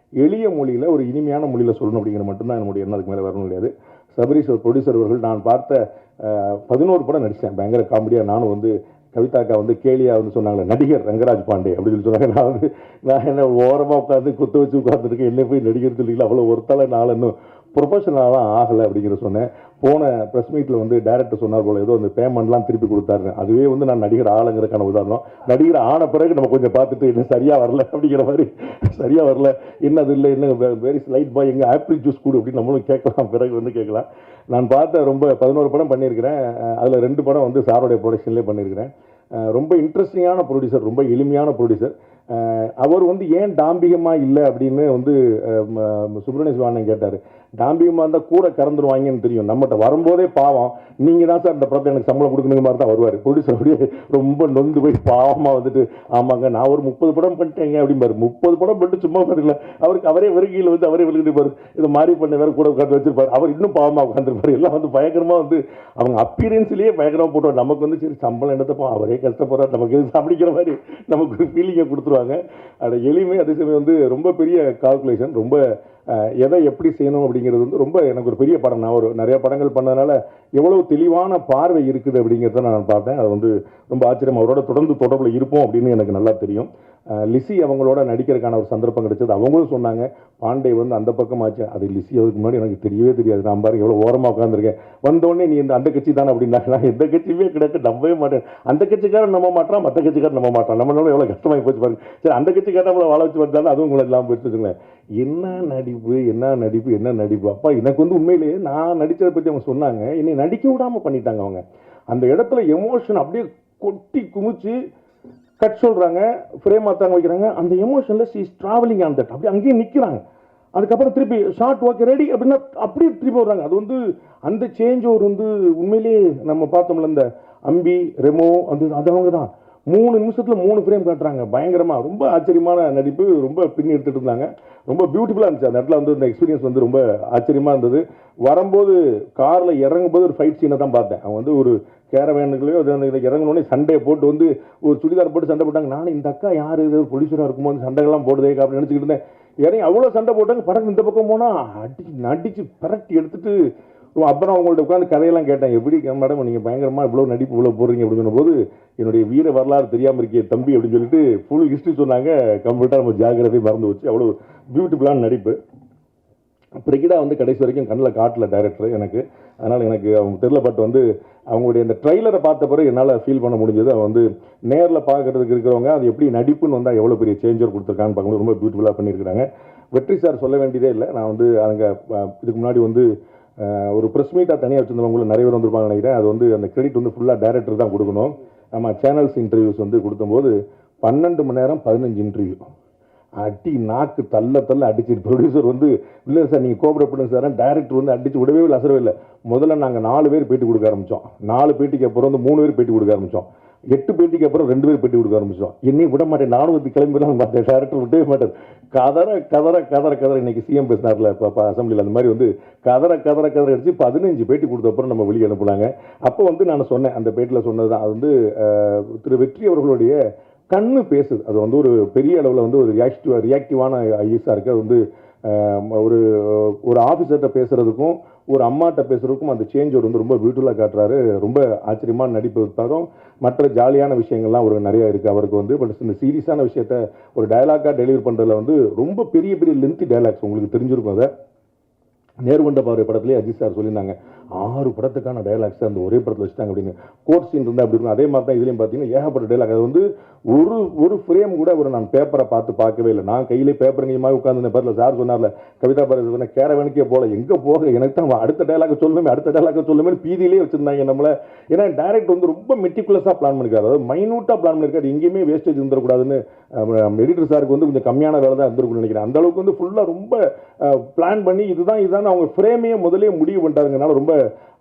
எளிய மொழியில் ஒரு இனிமையான மொழியில் சொல்லணும் அப்படிங்கிற மட்டும்தான் என்னுடைய எண்ணம். அதுக்கு மேலே வரணும் கிடையாது. சபரீஷ் ப்ரொடியூசர் அவர்கள் நான் பார்த்த 11 படம் நடித்தேன். பயங்கர காமெடியாக. நானும் வந்து கவிதாக்கா வந்து கேலியாக வந்து சொன்னாங்களே நடிகர் ரங்கராஜ் பாண்டே அப்படின்னு சொன்னாங்க. நான் என்ன ஓரமாக உட்காந்து குத்த வச்சு உட்காந்துருக்கேன், என்ன போய் நடிகர் சொல்லிக்கல, அவ்வளோ ஒருத்தால நான் இன்னும் ப்ரொஃபஷனலாலாம் ஆகலை அப்படிங்கிற சொன்னேன். போன ப்ரெஸ் மீட்டில் வந்து டேரக்டர் சொன்னார் போல, ஏதோ அந்த பேமெண்ட்லாம் திருப்பி கொடுத்தாரு. அதுவே வந்து நான் நடிகர் ஆளுங்கிறக்கான உதாரணம். நடிகர் ஆன பிறகு நம்ம கொஞ்சம் பார்த்துட்டு என்ன சரியாக வரல அப்படிங்கிற மாதிரி, சரியாக வரல என்ன அது இல்லை என்ன வெரி ஸ்லைட் பாய் எங்கே ஆப்பிள் ஜூஸ் கொடு அப்படின்னு நம்மளும் கேட்கலாம். பிறகு வந்து கேட்கலாம். நான் பார்த்த ரொம்ப 11 படம் பண்ணியிருக்கிறேன். அதில் 2 படம் வந்து சாரோடைய ப்ரொடக்ஷன்லேயே பண்ணியிருக்கிறேன். ரொம்ப இன்ட்ரெஸ்டிங்கான ப்ரொடியூசர், ரொம்ப எளிமையான ப்ரொடியூசர். அவர் வந்து ஏன் டாம்பிகமாக இல்லை அப்படின்னு வந்து சுப்பிரமணிய சிவானன் கேட்டார். டாம்பிகமாக இருந்தால் கூட கறந்துருவாங்கன்னு தெரியும். நம்மகிட்ட வரும்போதே பாவம், நீங்கள் தான் சார் இந்த படத்தை எனக்கு சம்பளம் கொடுக்கணுங்க மாதிரி தான் வருவார். ப்ரொடியூசர் அப்படியே ரொம்ப நொந்து போய் பாவமாக வந்துட்டு, ஆமாங்க நான் ஒரு 30 படம் பண்ணிட்டேங்க அப்படிம்பாரு. 30 படம் பண்ணிட்டு சும்மா உட்காந்துக்கல, அவருக்கு அவரே வருகையில் வந்து அவரே விழுந்துப்பாரு. இது மாதிரி பண்ண வேற கூட உட்காந்து வச்சிருப்பாரு. அவர் இன்னும் பாவமாக உட்காந்துருப்பாரு. எல்லாம் வந்து பயங்கரமாக வந்து அவங்க அப்பீரியன்ஸ்லேயே பயங்கரமாக போட்டுவார். நமக்கு வந்து சரி சம்பளம் எடுத்தப்போ அவரே கஷ்டப்படுறாரு, நமக்கு எது அப்படிங்கிற மாதிரி நமக்கு ஒரு ஃபீலிங்கை கொடுத்துருவாங்க. அது எளிமை, அதே சமயம் வந்து ரொம்ப பெரிய கால்குலேஷன். ரொம்ப எதை எப்படி செய்யணும் அப்படிங்கிறது வந்து ரொம்ப எனக்கு ஒரு பெரிய படம். நான் ஒரு நிறைய படங்கள் பண்ணதுனால எவ்வளவு தெளிவான பார்வை இருக்குது அப்படிங்கிறத நான் பார்த்தேன். அது வந்து ரொம்ப ஆச்சரியம். அவரோட தொடர்ந்து தொடர்பில் இருப்போம் அப்படின்னு எனக்கு நல்லா தெரியும். லிசி அவங்களோட நடிக்கிறதுக்கான ஒரு சந்தர்ப்பம் கிடைச்சது. அவங்களும் சொன்னாங்க பாண்டே வந்து அந்த பக்கம் ஆச்சு. அது லிசி அதுக்கு முன்னாடி எனக்கு தெரியவே தெரியாது. நான் பாருங்க எவ்வளோ ஓரமாக உட்காந்துருக்கேன். வந்தோடனே நீ இந்த அந்த கட்சி தானே அப்படின்னாங்க. நான் எந்த கட்சியுமே கிடையாது, நம்பவே மாட்டேன். அந்த கட்சிக்காரன் நம்ப மாட்டான், மற்ற கட்சிக்காரன் நம்ப மாட்டான். நம்மளால எவ்வளோ கஷ்டமாகி போச்சு பாருங்க. சரி அந்த கட்சிக்காரன் நம்மளை வாழ வச்சு வந்தாலும் அதுவும் உங்களை எல்லாம் போயிட்டு என்ன நடிப்பு என்ன என்ன நடிப்பு அப்பா. எனக்கு வந்து உண்மையிலேயே நான் நடித்ததை பற்றி அவங்க சொன்னாங்க, என்னை நடிக்க விடாமல் பண்ணிட்டாங்க அவங்க. அந்த இடத்துல எமோஷன் அப்படியே கொட்டி குமிச்சு கட் சொல்கிறாங்க, ஃப்ரேம் மாற்றாங்க வைக்கிறாங்க. அந்த எமோஷனில் she is travelling on that, அப்படியே அங்கேயே நிற்கிறாங்க. அதுக்கப்புறம் திருப்பி ஷார்ட் ஓகே ரெடி அப்படின்னா அப்படியே திருப்பி வர்றாங்க. அது வந்து அந்த சேஞ்ச் ஒரு வந்து உண்மையிலேயே நம்ம பார்த்தோம்ல இந்த அம்பி ரெமோ அது அவங்க தான் 3 நிமிஷத்தில் 3 ஃப்ரேம் காட்டுறாங்க. பயங்கரமாக ரொம்ப ஆச்சரியமான நடிப்பு. ரொம்ப பின்னி எடுத்துகிட்டு இருந்தாங்க. ரொம்ப பியூட்டிஃபுல்லாக இருந்துச்சு. அந்த இடத்துல வந்து இந்த எக்ஸ்பீரியன்ஸ் வந்து ரொம்ப ஆச்சரியமாக இருந்தது. வரும்போது காரில் இறங்கும்போது ஒரு ஃபைட் சீனை தான் பார்த்தேன். அவங்க வந்து ஒரு கேரவேனுக்குள்ளேயோ இறங்கினோடனே சண்டையை போட்டு வந்து ஒரு சுடிதார் போட்டு சண்டை போட்டாங்க. நானும் இந்த அக்கா யார் இது போலீஸராக இருக்கும்போது சண்டைகள்லாம் போடுதே அப்படின்னு நினச்சிக்கிட்டு இருந்தேன். இறங்கி அவ்வளோ சண்டை போட்டாங்க. படகு இந்த பக்கம் போனால் நடிச்சு பரட்டி எடுத்துட்டு அப்புறம் அவங்கள்ட்ட உட்காந்து கதையெல்லாம் கேட்டேன். எப்படி மேடம் நீங்கள் பயங்கரமாக இவ்வளோ நடிப்பு இவ்வளோ போடுறீங்க அப்படின்னு சொன்னபோது, என்னுடைய வீர வரலாறு தெரியாமல் இருக்கே தம்பி அப்படின்னு சொல்லிட்டு ஃபுல் ஹிஸ்ட்ரி சொன்னாங்க. கம்ப்ளீட்டாக நம்ம ஜாகிரதை மறந்து வச்சு அவ்வளோ பியூட்டிஃபுல்லான நடிப்பு. பிரகிடா வந்து கடைசி வரைக்கும் கண்ணில் காட்டல டைரக்டர் எனக்கு. அதனால் எனக்கு அவங்க தெரியல. பட் வந்து அவங்களுடைய அந்த ட்ரைலரை பார்த்த பிறகு என்னால் ஃபீல் பண்ண முடிஞ்சது. அவன் வந்து நேரில் பார்க்கறதுக்கு இருக்கிறவங்க அது எப்படி நடிப்புன்னு வந்தால் எவ்வளோ பெரிய சேஞ்சர் கொடுத்துருக்கான்னு பார்க்கணும். ரொம்ப பியூட்டிஃபுல்லாக பண்ணியிருக்கிறாங்க. வெற்றி சார் சொல்ல வேண்டியதே இல்லை. நான் வந்து அங்கே இதுக்கு முன்னாடி வந்து ஒரு ப்ரெஸ் மீட்டாக தனியாக வச்சுருந்தவங்களும் நிறைய பேர் வந்திருப்பாங்க நினைக்கிறேன். அது வந்து அந்த கிரெடிட் வந்து ஃபுல்லாக டைரக்டர் தான் கொடுக்கணும். நம்ம சேனல்ஸ் இன்டர்வியூஸ் வந்து கொடுக்கும்போது 12 மணி நேரம் 15 இன்டர்வியூ அடி நாக்கு தள்ள அடிச்சு ப்ரொடியூசர் வந்து இல்லை சார் நீங்கள் கோபரப்படுங்க சார். டைரக்டர் வந்து அடிச்சு விடவே இல்லை, அசரவே இல்லை. முதல்ல நாங்கள் 4 பேர் பேட்டி கொடுக்க ஆரம்பித்தோம். 4 பேட்டிக்கு அப்புறம் வந்து 3 பேர் பேட்டி கொடுக்க ஆரம்பித்தோம். 8 பேட்டிக்கு அப்புறம் 2 பேர் பேட்டி கொடுக்க ஆரம்பித்தோம். என்னையும் விட மாட்டேன், நானும் வந்து கிளம்பிடலாம் பார்த்தேன். டைரக்டர் விட்டவே மாட்டார். கதற இன்னைக்கு சிஎம் பேசினார்ல இப்போ அசம்பிளியில், அந்த மாதிரி வந்து கதற அடிச்சு 15 பேட்டி கொடுத்த அப்புறம் நம்ம வெளியே அனுப்புனாங்க. அப்போ வந்து நான் சொன்னேன், அந்த பேட்டியில் சொன்னது தான். அது வந்து திரு வெற்றி அவர்களுடைய கண்ணு பேசுது. அது வந்து ஒரு பெரிய அளவில் வந்து ஒரு ரியாக்டிவான ஐஎஸ்ஸாக இருக்குது. அது வந்து ஒரு ஆஃபீஸர்கிட்ட பேசுகிறதுக்கும் ஒரு அம்மாட்ட பேசுகிறதுக்கும் அந்த சேஞ்ச் வந்து ரொம்ப பியூட்டிஃபுல்லாக காட்டுறாரு. ரொம்ப ஆச்சரியமான நடிப்பு இருந்தாலும் மற்ற ஜாலியான விஷயங்கள்லாம் ஒரு நிறையா இருக்குது அவருக்கு வந்து. பட் இந்த சீரியஸான விஷயத்த ஒரு டயலாக்காக டெலிவரி பண்ணுறதுல வந்து ரொம்ப பெரிய லென்த்தி டயலாக்ஸ் உங்களுக்கு தெரிஞ்சிருக்கும். அதை நேர்கொண்ட பார்வை படத்துலேயே அஜித் சார் சொல்லியிருந்தாங்க, 6 படத்துக்கான டைலாக்ஸ் அந்த ஒரே படத்தில் வச்சுட்டாங்க அப்படின்னு. கோர்ட் சீன் இருந்தால் அப்படி இருக்கும். அதே மாதிரி தான் இதுலேயும் பார்த்தீங்கன்னா ஏகப்பட்ட டைலாக். அது வந்து ஒரு ஃப்ரேம் கூட நான் பேப்பரை பார்க்கவே இல்லை. நான் கையிலே பேப்பர் கையமாக உட்காந்து பேரில் சார் சொன்னார்ல, கவிதா பாரதி சொன்ன கேரவனுக்கே போல எங்கே போக எனக்கு தான் அடுத்த டைலாக் சொல்லுமே பீதியிலே வச்சுருந்தாங்க நம்மளை. ஏன்னா டைரக்ட் வந்து ரொம்ப மெட்டிகுலஸாக பிளான் பண்ணிருக்காரு. அதாவது மைனூட்டாக பிளான் பண்ணிருக்காரு. எங்கேயுமே வேஸ்டேஜ் இருந்துடக்கூடாதுன்னு எடிட்டர் சாருக்கு வந்து கொஞ்சம் கம்மியான வேலை தான் இருந்திருக்குன்னு நினைக்கிறேன். அந்த அளவுக்கு வந்து ஃபுல்லாக ரொம்ப பிளான் பண்ணி இதுதான் அவங்க ஃப்ரேமையே முதலே முடிவு பண்ணிட்டாருங்கனால ரொம்ப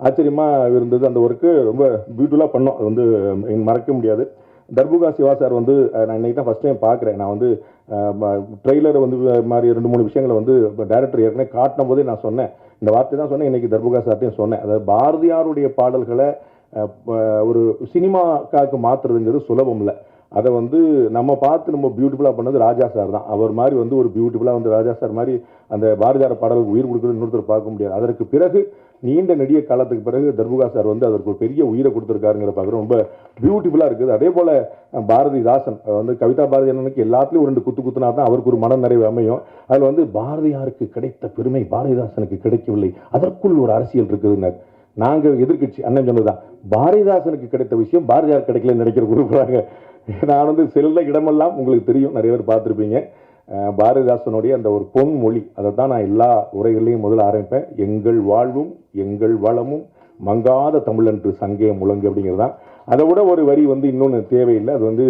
ஆச்சரியமாக இருந்தது. அந்த ஒர்க்கு ரொம்ப பியூட்டிஃபுல்லாக பண்ணோம். அது வந்து மறக்க முடியாது. தர்புகா சிவா சார் வந்து நான் இன்னைக்கு தான் ஃபஸ்ட் டைம் பார்க்குறேன். நான் வந்து ட்ரெய்லரை வந்து மாதிரி 2-3 விஷயங்களை வந்து டைரக்டர் ஏற்கனவே காட்டின போதே நான் சொன்னேன், இந்த வார்த்தை தான் சொன்னேன். இன்னைக்கு தர்புகா சார்ட்டையும் சொன்னேன். அதாவது பாரதியாருடைய பாடல்களை ஒரு சினிமாக்காக மாற்றுறதுங்கிறது சுலபம் இல்லை. அதை வந்து நம்ம பார்த்து நம்ம பியூட்டிஃபுல்லாக பண்ணது ராஜா சார் தான். அவர் மாதிரி வந்து ஒரு பியூட்டிஃபுல்லாக வந்து ராஜா சார் மாதிரி அந்த பாரதியார் பாடலுக்கு உயிர் கொடுக்குறது இன்னொருத்தர் பார்க்க முடியாது. அதற்கு பிறகு நீண்ட நெடிய காலத்துக்கு பிறகு தர்புகா சார் வந்து அதற்கு ஒரு பெரிய உயிரை கொடுத்துருக்காருங்கிற பார்க்குறோம். ரொம்ப பியூட்டிஃபுல்லாக இருக்குது. அதே போல் பாரதிதாசன் வந்து கவிதா பாரதி அண்ணனுக்கு எல்லாத்துலேயும் 2 குத்துனா தான் அவருக்கு ஒரு மன நிறைவு அமையும். அதில் வந்து பாரதியாருக்கு கிடைத்த பெருமை பாரதிதாசனுக்கு கிடைக்கவில்லை, அதற்குள் ஒரு அரசியல் இருக்குதுன்னு நாங்கள் எதிர்கட்சி அண்ணன் சொன்னதுதான். பாரதிதாசனுக்கு கிடைத்த விஷயம் பாரதியார் கிடைக்கலன்னு நினைக்கிற குறிப்பிடாங்க. நான் வந்து செல்ல இடமெல்லாம் உங்களுக்கு தெரியும், நிறைய பேர் பார்த்துருப்பீங்க. பாரதிதாசனுடைய அந்த ஒரு பொன்மொழி, அதை தான் நான் எல்லா உரைகளையும் முதல்ல ஆரம்பிப்பேன். எங்கள் வாழ்வும் எங்கள் வளமும் மங்காத தமிழன்று சங்கே முழங்கு அப்படிங்கிறது தான். அதை விட ஒரு வரி வந்து இன்னொன்று தேவையில்லை. அது வந்து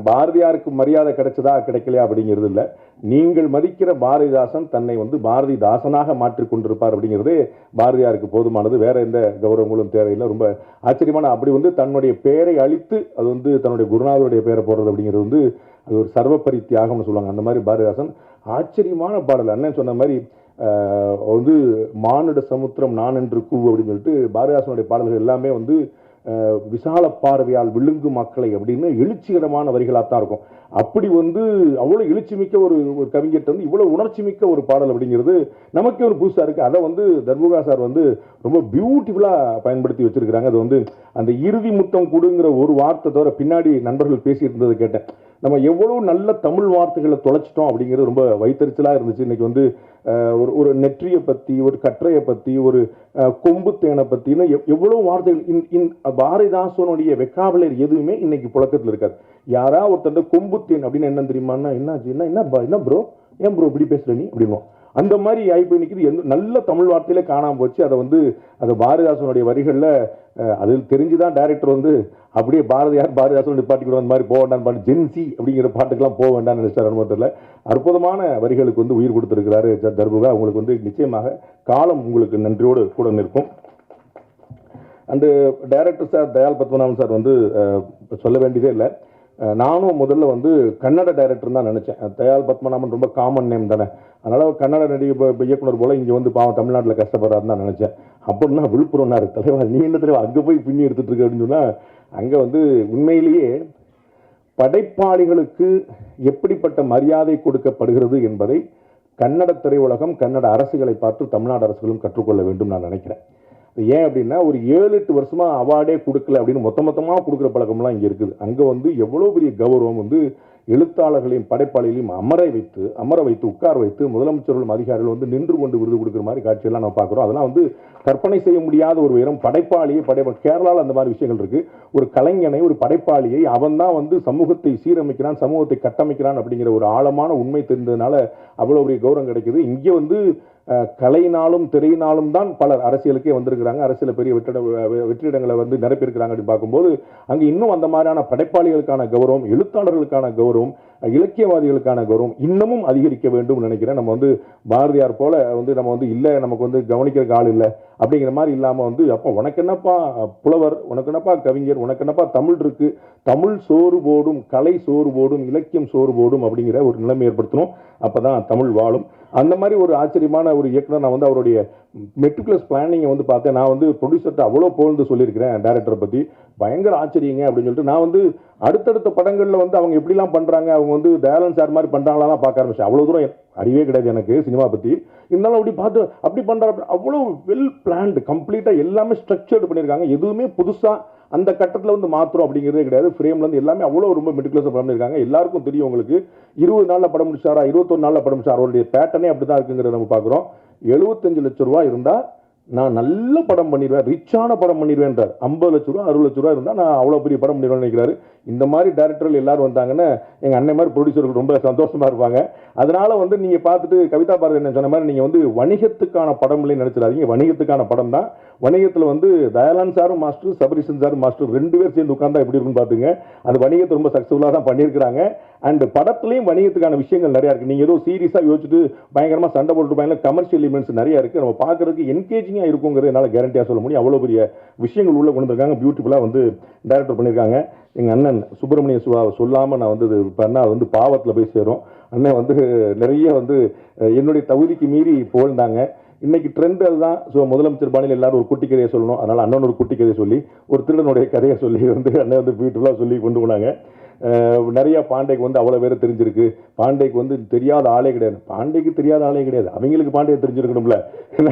பாரதியாருக்கு மரியாதை கிடைச்சதா கிடைக்கலையா அப்படிங்கிறது இல்லை. நீங்கள் மதிக்கிற பாரதிதாசன் தன்னை வந்து பாரதிதாசனாக மாற்றிக்கொண்டிருப்பார் அப்படிங்கிறது பாரதியாருக்கு போதுமானது. வேற எந்த கௌரவங்களும் தேவையில்லை. ரொம்ப ஆச்சரியமான அப்படி வந்து தன்னுடைய பெயரை அழித்து அது வந்து தன்னுடைய குருநாதருடைய பெயரை போடுறது அப்படிங்கிறது வந்து அது ஒரு சர்வப்பரி தியாகம்னு சொல்லுவாங்க. அந்த மாதிரி பாரதிதாசன் ஆச்சரியமான பாடல். அண்ணன் சொன்ன மாதிரி வந்து மானுட சமுத்திரம் நான் என்று கூ அப்படின்னு சொல்லிட்டு பாரதிதாசனுடைய பாடல்கள் எல்லாமே வந்து விசால பார்வையால் விழுங்கு மக்களை அப்படின்னு எழுச்சிகரமான வரிகளாக தான் இருக்கும். அப்படி வந்து அவ்வளோ எழுச்சி மிக்க ஒரு கவிஞர்கிட்ட வந்து இவ்வளோ உணர்ச்சி மிக்க ஒரு பாடல் அப்படிங்கிறது நமக்கே ஒரு புதுசாக இருக்குது. அதை வந்து தர்புகா சார் வந்து ரொம்ப பியூட்டிஃபுல்லாக பயன்படுத்தி வச்சிருக்கிறாங்க. அது வந்து அந்த இறுதி முத்தம் கொடுங்கிற ஒரு வார்த்தை தவிர பின்னாடி நண்பர்கள் பேசிட்டு இருந்ததை கேட்டேன். நம்ம எவ்வளோ நல்ல தமிழ் வார்த்தைகளை தொலைச்சிட்டோம் அப்படிங்கிறது ரொம்ப வைத்தறிச்சலாக இருந்துச்சு. இன்னைக்கு வந்து ஒரு நெற்றியை பற்றி, ஒரு கற்றையை பற்றி, ஒரு கொம்பு தேனை பற்றின்னு எவ்வளோ வார்த்தைகள் பாரதிதாசனுடைய வெக்காபுலரி எதுவுமே இன்னைக்கு புழக்கத்தில் இருக்காது. யாரா ஒருத்தர் கொம்பு தேன் அப்படின்னு என்ன தெரியுமான்னா என்ன ப்ரோ, ஏன் ப்ரோ இப்படி பேசுற நீ அப்படின்னுவோம். அந்த மாதிரி ஆகி போய் நிற்கிது. நல்ல தமிழ் வார்த்தையில காணாமல் போச்சு. அதை வந்து அது பாரதிதாசனுடைய வரிகளில் அதில் தெரிஞ்சுதான் டைரக்டர் வந்து அப்படியே பாரதிதாசன் நிப்பாட்டிக்கிற அந்த மாதிரி போக வேண்டாம் பாட்டு ஜென்சி அப்படிங்கிற பாட்டுக்கெல்லாம் போக வேண்டாம்னு நினைச்சார். அனுபவத்தில் அற்புதமான வரிகளுக்கு வந்து உயிர் கொடுத்திருக்கிறாரு தர்புகா. உங்களுக்கு வந்து நிச்சயமாக காலம் உங்களுக்கு நன்றியோடு கூட நிற்கும். And director sir Dayal Padmanabhan sir வந்து சொல்ல வேண்டியதே இல்லை. நானும் முதல்ல வந்து கன்னட டைரக்டர் தான் நினச்சேன். தயாள் பத்மநாபன் ரொம்ப காமன் நேம் தானே, அதனால் கன்னட நடிகை இயக்குனர் போல் இங்கே வந்து பாவம் தமிழ்நாட்டில் கஷ்டப்படுறாருன்னு தான் நினச்சேன். அப்படின்னா விழுப்புரம்னாரு தலைவர், நீ என்ன தலைவர் அங்கே போய் பின்னி எடுத்துகிட்டு இருக்க அப்படின்னு சொன்னால், அங்கே வந்து உண்மையிலேயே படைப்பாளிகளுக்கு எப்படிப்பட்ட மரியாதை கொடுக்கப்படுகிறது என்பதை கன்னட திரையுலகம் கன்னட அரசுகளை பார்த்து தமிழ்நாடு அரசுகளும் கற்றுக்கொள்ள வேண்டும் நான் நினைக்கிறேன். ஏன் அப்படின்னா ஒரு 7-8 வருஷமா அவார்டே கொடுக்கல அப்படின்னு மொத்தமாக கொடுக்குற பழக்கம்லாம் இங்கே இருக்குது. அங்கே வந்து எவ்வளோ பெரிய கௌரவம் வந்து எழுத்தாளர்களையும் படைப்பாளிகளையும் அமர வைத்து உட்கார வைத்து முதலமைச்சர்களும் அதிகாரிகள் வந்து நின்று கொண்டு விருது கொடுக்குற மாதிரி காட்சியெல்லாம் நம்ம பார்க்குறோம். அதெல்லாம் வந்து கற்பனை செய்ய முடியாத ஒரு உயரம். கேரளாவில் அந்த மாதிரி விஷயங்கள் இருக்கு. ஒரு கலைஞனை ஒரு படைப்பாளியை அவன் தான் வந்து சமூகத்தை சீரமைக்கிறான், சமூகத்தை கட்டமைக்கிறான் அப்படிங்கிற ஒரு ஆழமான உண்மை தெரிந்ததுனால அவ்வளோ பெரிய கௌரவம் கிடைக்குது. இங்கே வந்து கலையினாலும் திரையினாலும் தான் பலர் அரசியலுக்கே வந்திருக்கிறாங்க. அரசியல் பெரிய வெற்றிடங்களை வந்து நிரப்பியிருக்கிறாங்க அப்படின்னு பார்க்கும்போது அங்கே இன்னும் அந்த மாதிரியான படைப்பாளிகளுக்கான கௌரவம், எழுத்தாளர்களுக்கான கௌரவம், இலக்கியவாதிகளுக்கான கௌரவம் இன்னமும் அதிகரிக்க வேண்டும் நினைக்கிறேன். நம்ம வந்து பாரதியார் போல வந்து நம்ம வந்து இல்லை நமக்கு வந்து கவனிக்கிறதுக்கு ஆள் இல்லை அப்படிங்கிற மாதிரி இல்லாமல் வந்து அப்போ உனக்கு என்னப்பா புலவர், உனக்கு என்னப்பா கவிஞர், உனக்கு என்னப்பா தமிழ் இருக்கு, தமிழ் சோறு போடும், கலை சோறு போடும், இலக்கியம் சோறு போடும் அப்படிங்கிற ஒரு நிலைமை ஏற்படுத்தணும். அப்பதான் தமிழ் வாழும். அந்த மாதிரி ஒரு ஆச்சரியமான ஒரு இயக்குனர். நான் வந்து அவருடைய மெட்ரிகுலஸ் பிளானிங்கை வந்து பார்த்தேன். நான் வந்து ப்ரொடியூசர்கிட்ட அவ்வளோ புகழ்ந்து சொல்லியிருக்கிறேன் டைரக்டரை பற்றி, பயங்கர ஆச்சரியங்க அப்படின்னு சொல்லிட்டு. நான் வந்து அடுத்தடுத்த படங்களில் வந்து அவங்க எப்படிலாம் பண்ணுறாங்க, அவங்க வந்து தயாளன் சார் மாதிரி பண்ணுறாங்களாம் பார்க்க ஆரம்பிச்சேன். அவ்வளோ தூரம் அறிவே கிடையாது எனக்கு சினிமா பற்றி. இருந்தாலும் அப்படி பார்த்து அப்படி பண்ணுற அவ்வளோ வெல் பிளான்டு, கம்ப்ளீட்டாக எல்லாமே ஸ்ட்ரக்சர்டு பண்ணியிருக்காங்க. எதுவுமே புதுசாக அந்த கட்டத்தில் வந்து மாத்திரம் அப்படிங்கிறதே கிடையாது. ஃப்ரேம்லேருந்து எல்லாமே அவ்வளோ ரொம்ப மெட்டிகுலஸாக பண்ணியிருக்காங்க. எல்லாருக்கும் தெரியும் உங்களுக்கு 20 நாளில் படம் முடிச்சாரா 21 நாளில் படம் முடிச்சாரா, அவருடைய பேட்டர்னே அப்படி தான் இருக்குங்கிறத நம்ம பார்க்குறோம். 75 லட்சம் ரூபா இருந்தால் நான் நல்ல படம் பண்ணிடுவேன், ரிச்சான படம் பண்ணிடுவேன்றார். 50 லட்ச ரூபா 60 லட்ச ரூபா இருந்தால் நான் அவ்வளோ பெரிய படம் பண்ணிடுவேன்னு நினைக்கிறாரு. இந்த மாதிரி டேரக்டர்கள் எல்லாரும் வந்தாங்கன்னா எங்கள் அண்ணன் மாதிரி ப்ரொடியூசருக்கு ரொம்ப சந்தோஷமா இருப்பாங்க. அதனால வந்து நீங்கள் பார்த்துட்டு கவிதா பாரதி என்ன சொன்ன மாதிரி நீங்கள் வந்து வணிகத்துக்கான படம்லேயே நினைச்சிடாதீங்க. வணிகத்துக்கான படம் தான். வணிகத்தில் வந்து தயாளன் சாரும் மாஸ்டர், சபரிசன் சாரும் மாஸ்டர் 2 பேர் சேர்ந்து உட்கார்ந்தா எப்படி இருக்குன்னு பார்த்துங்க. அந்த வணிகத்தை ரொம்ப சக்ஸஸ்ஃபுல்லாக தான் பண்ணியிருக்கிறாங்க. அண்ட் படத்துலையும் வணிகத்துக்கான விஷயங்கள் நிறையா இருக்குது. நீங்கள் ஏதோ சீரியஸாக யோசிச்சுட்டு பயங்கரமாக சண்டை போட்டுருப்பாங்க, கமர்ஷியல் எலிமெண்ட்ஸ் நிறையா இருக்குது. நம்ம பார்க்குறதுக்கு என்கேஜிங்காக இருக்குங்கிறது என்னால் கேரண்டியாக சொல்ல முடியும். அவ்வளோ பெரிய விஷயங்கள் உள்ளே கொண்டு வந்திருக்காங்க. பியூட்டிஃபுல்லாக வந்து டைரக்டர் பண்ணியிருக்காங்க. எங்கள் அண்ணன் சுப்பிரமணிய சிவாவை சொல்லாமல் நான் வந்து இது பண்ணால் அது வந்து பாவத்தில் போய் சேரும். அண்ணன் வந்து நிறைய வந்து என்னுடைய தகுதிக்கு மீறி புகழ்ந்தாங்க. இன்னைக்கு ட்ரெண்ட் அதுதான். ஸோ முதலமைச்சர் பாணியில் எல்லாரும் ஒரு குட்டி கதையை சொல்லணும். அதனால் அண்ணன் ஒரு குட்டி கதையை சொல்லி ஒரு திருடனுடைய கதையை சொல்லி வந்து அண்ணன் வந்து பியூட்டிஃபுல்லாக சொல்லி கொண்டு போனாங்க. நிறைய பாண்டேக்கு வந்து அவ்வளோ பேர் தெரிஞ்சிருக்கு. பாண்டேக்கு வந்து தெரியாத ஆளே கிடையாது. பாண்டேக்கு தெரியாத ஆளே கிடையாது. அவங்களுக்கு பாண்டே தெரிஞ்சிருக்கணும்ல.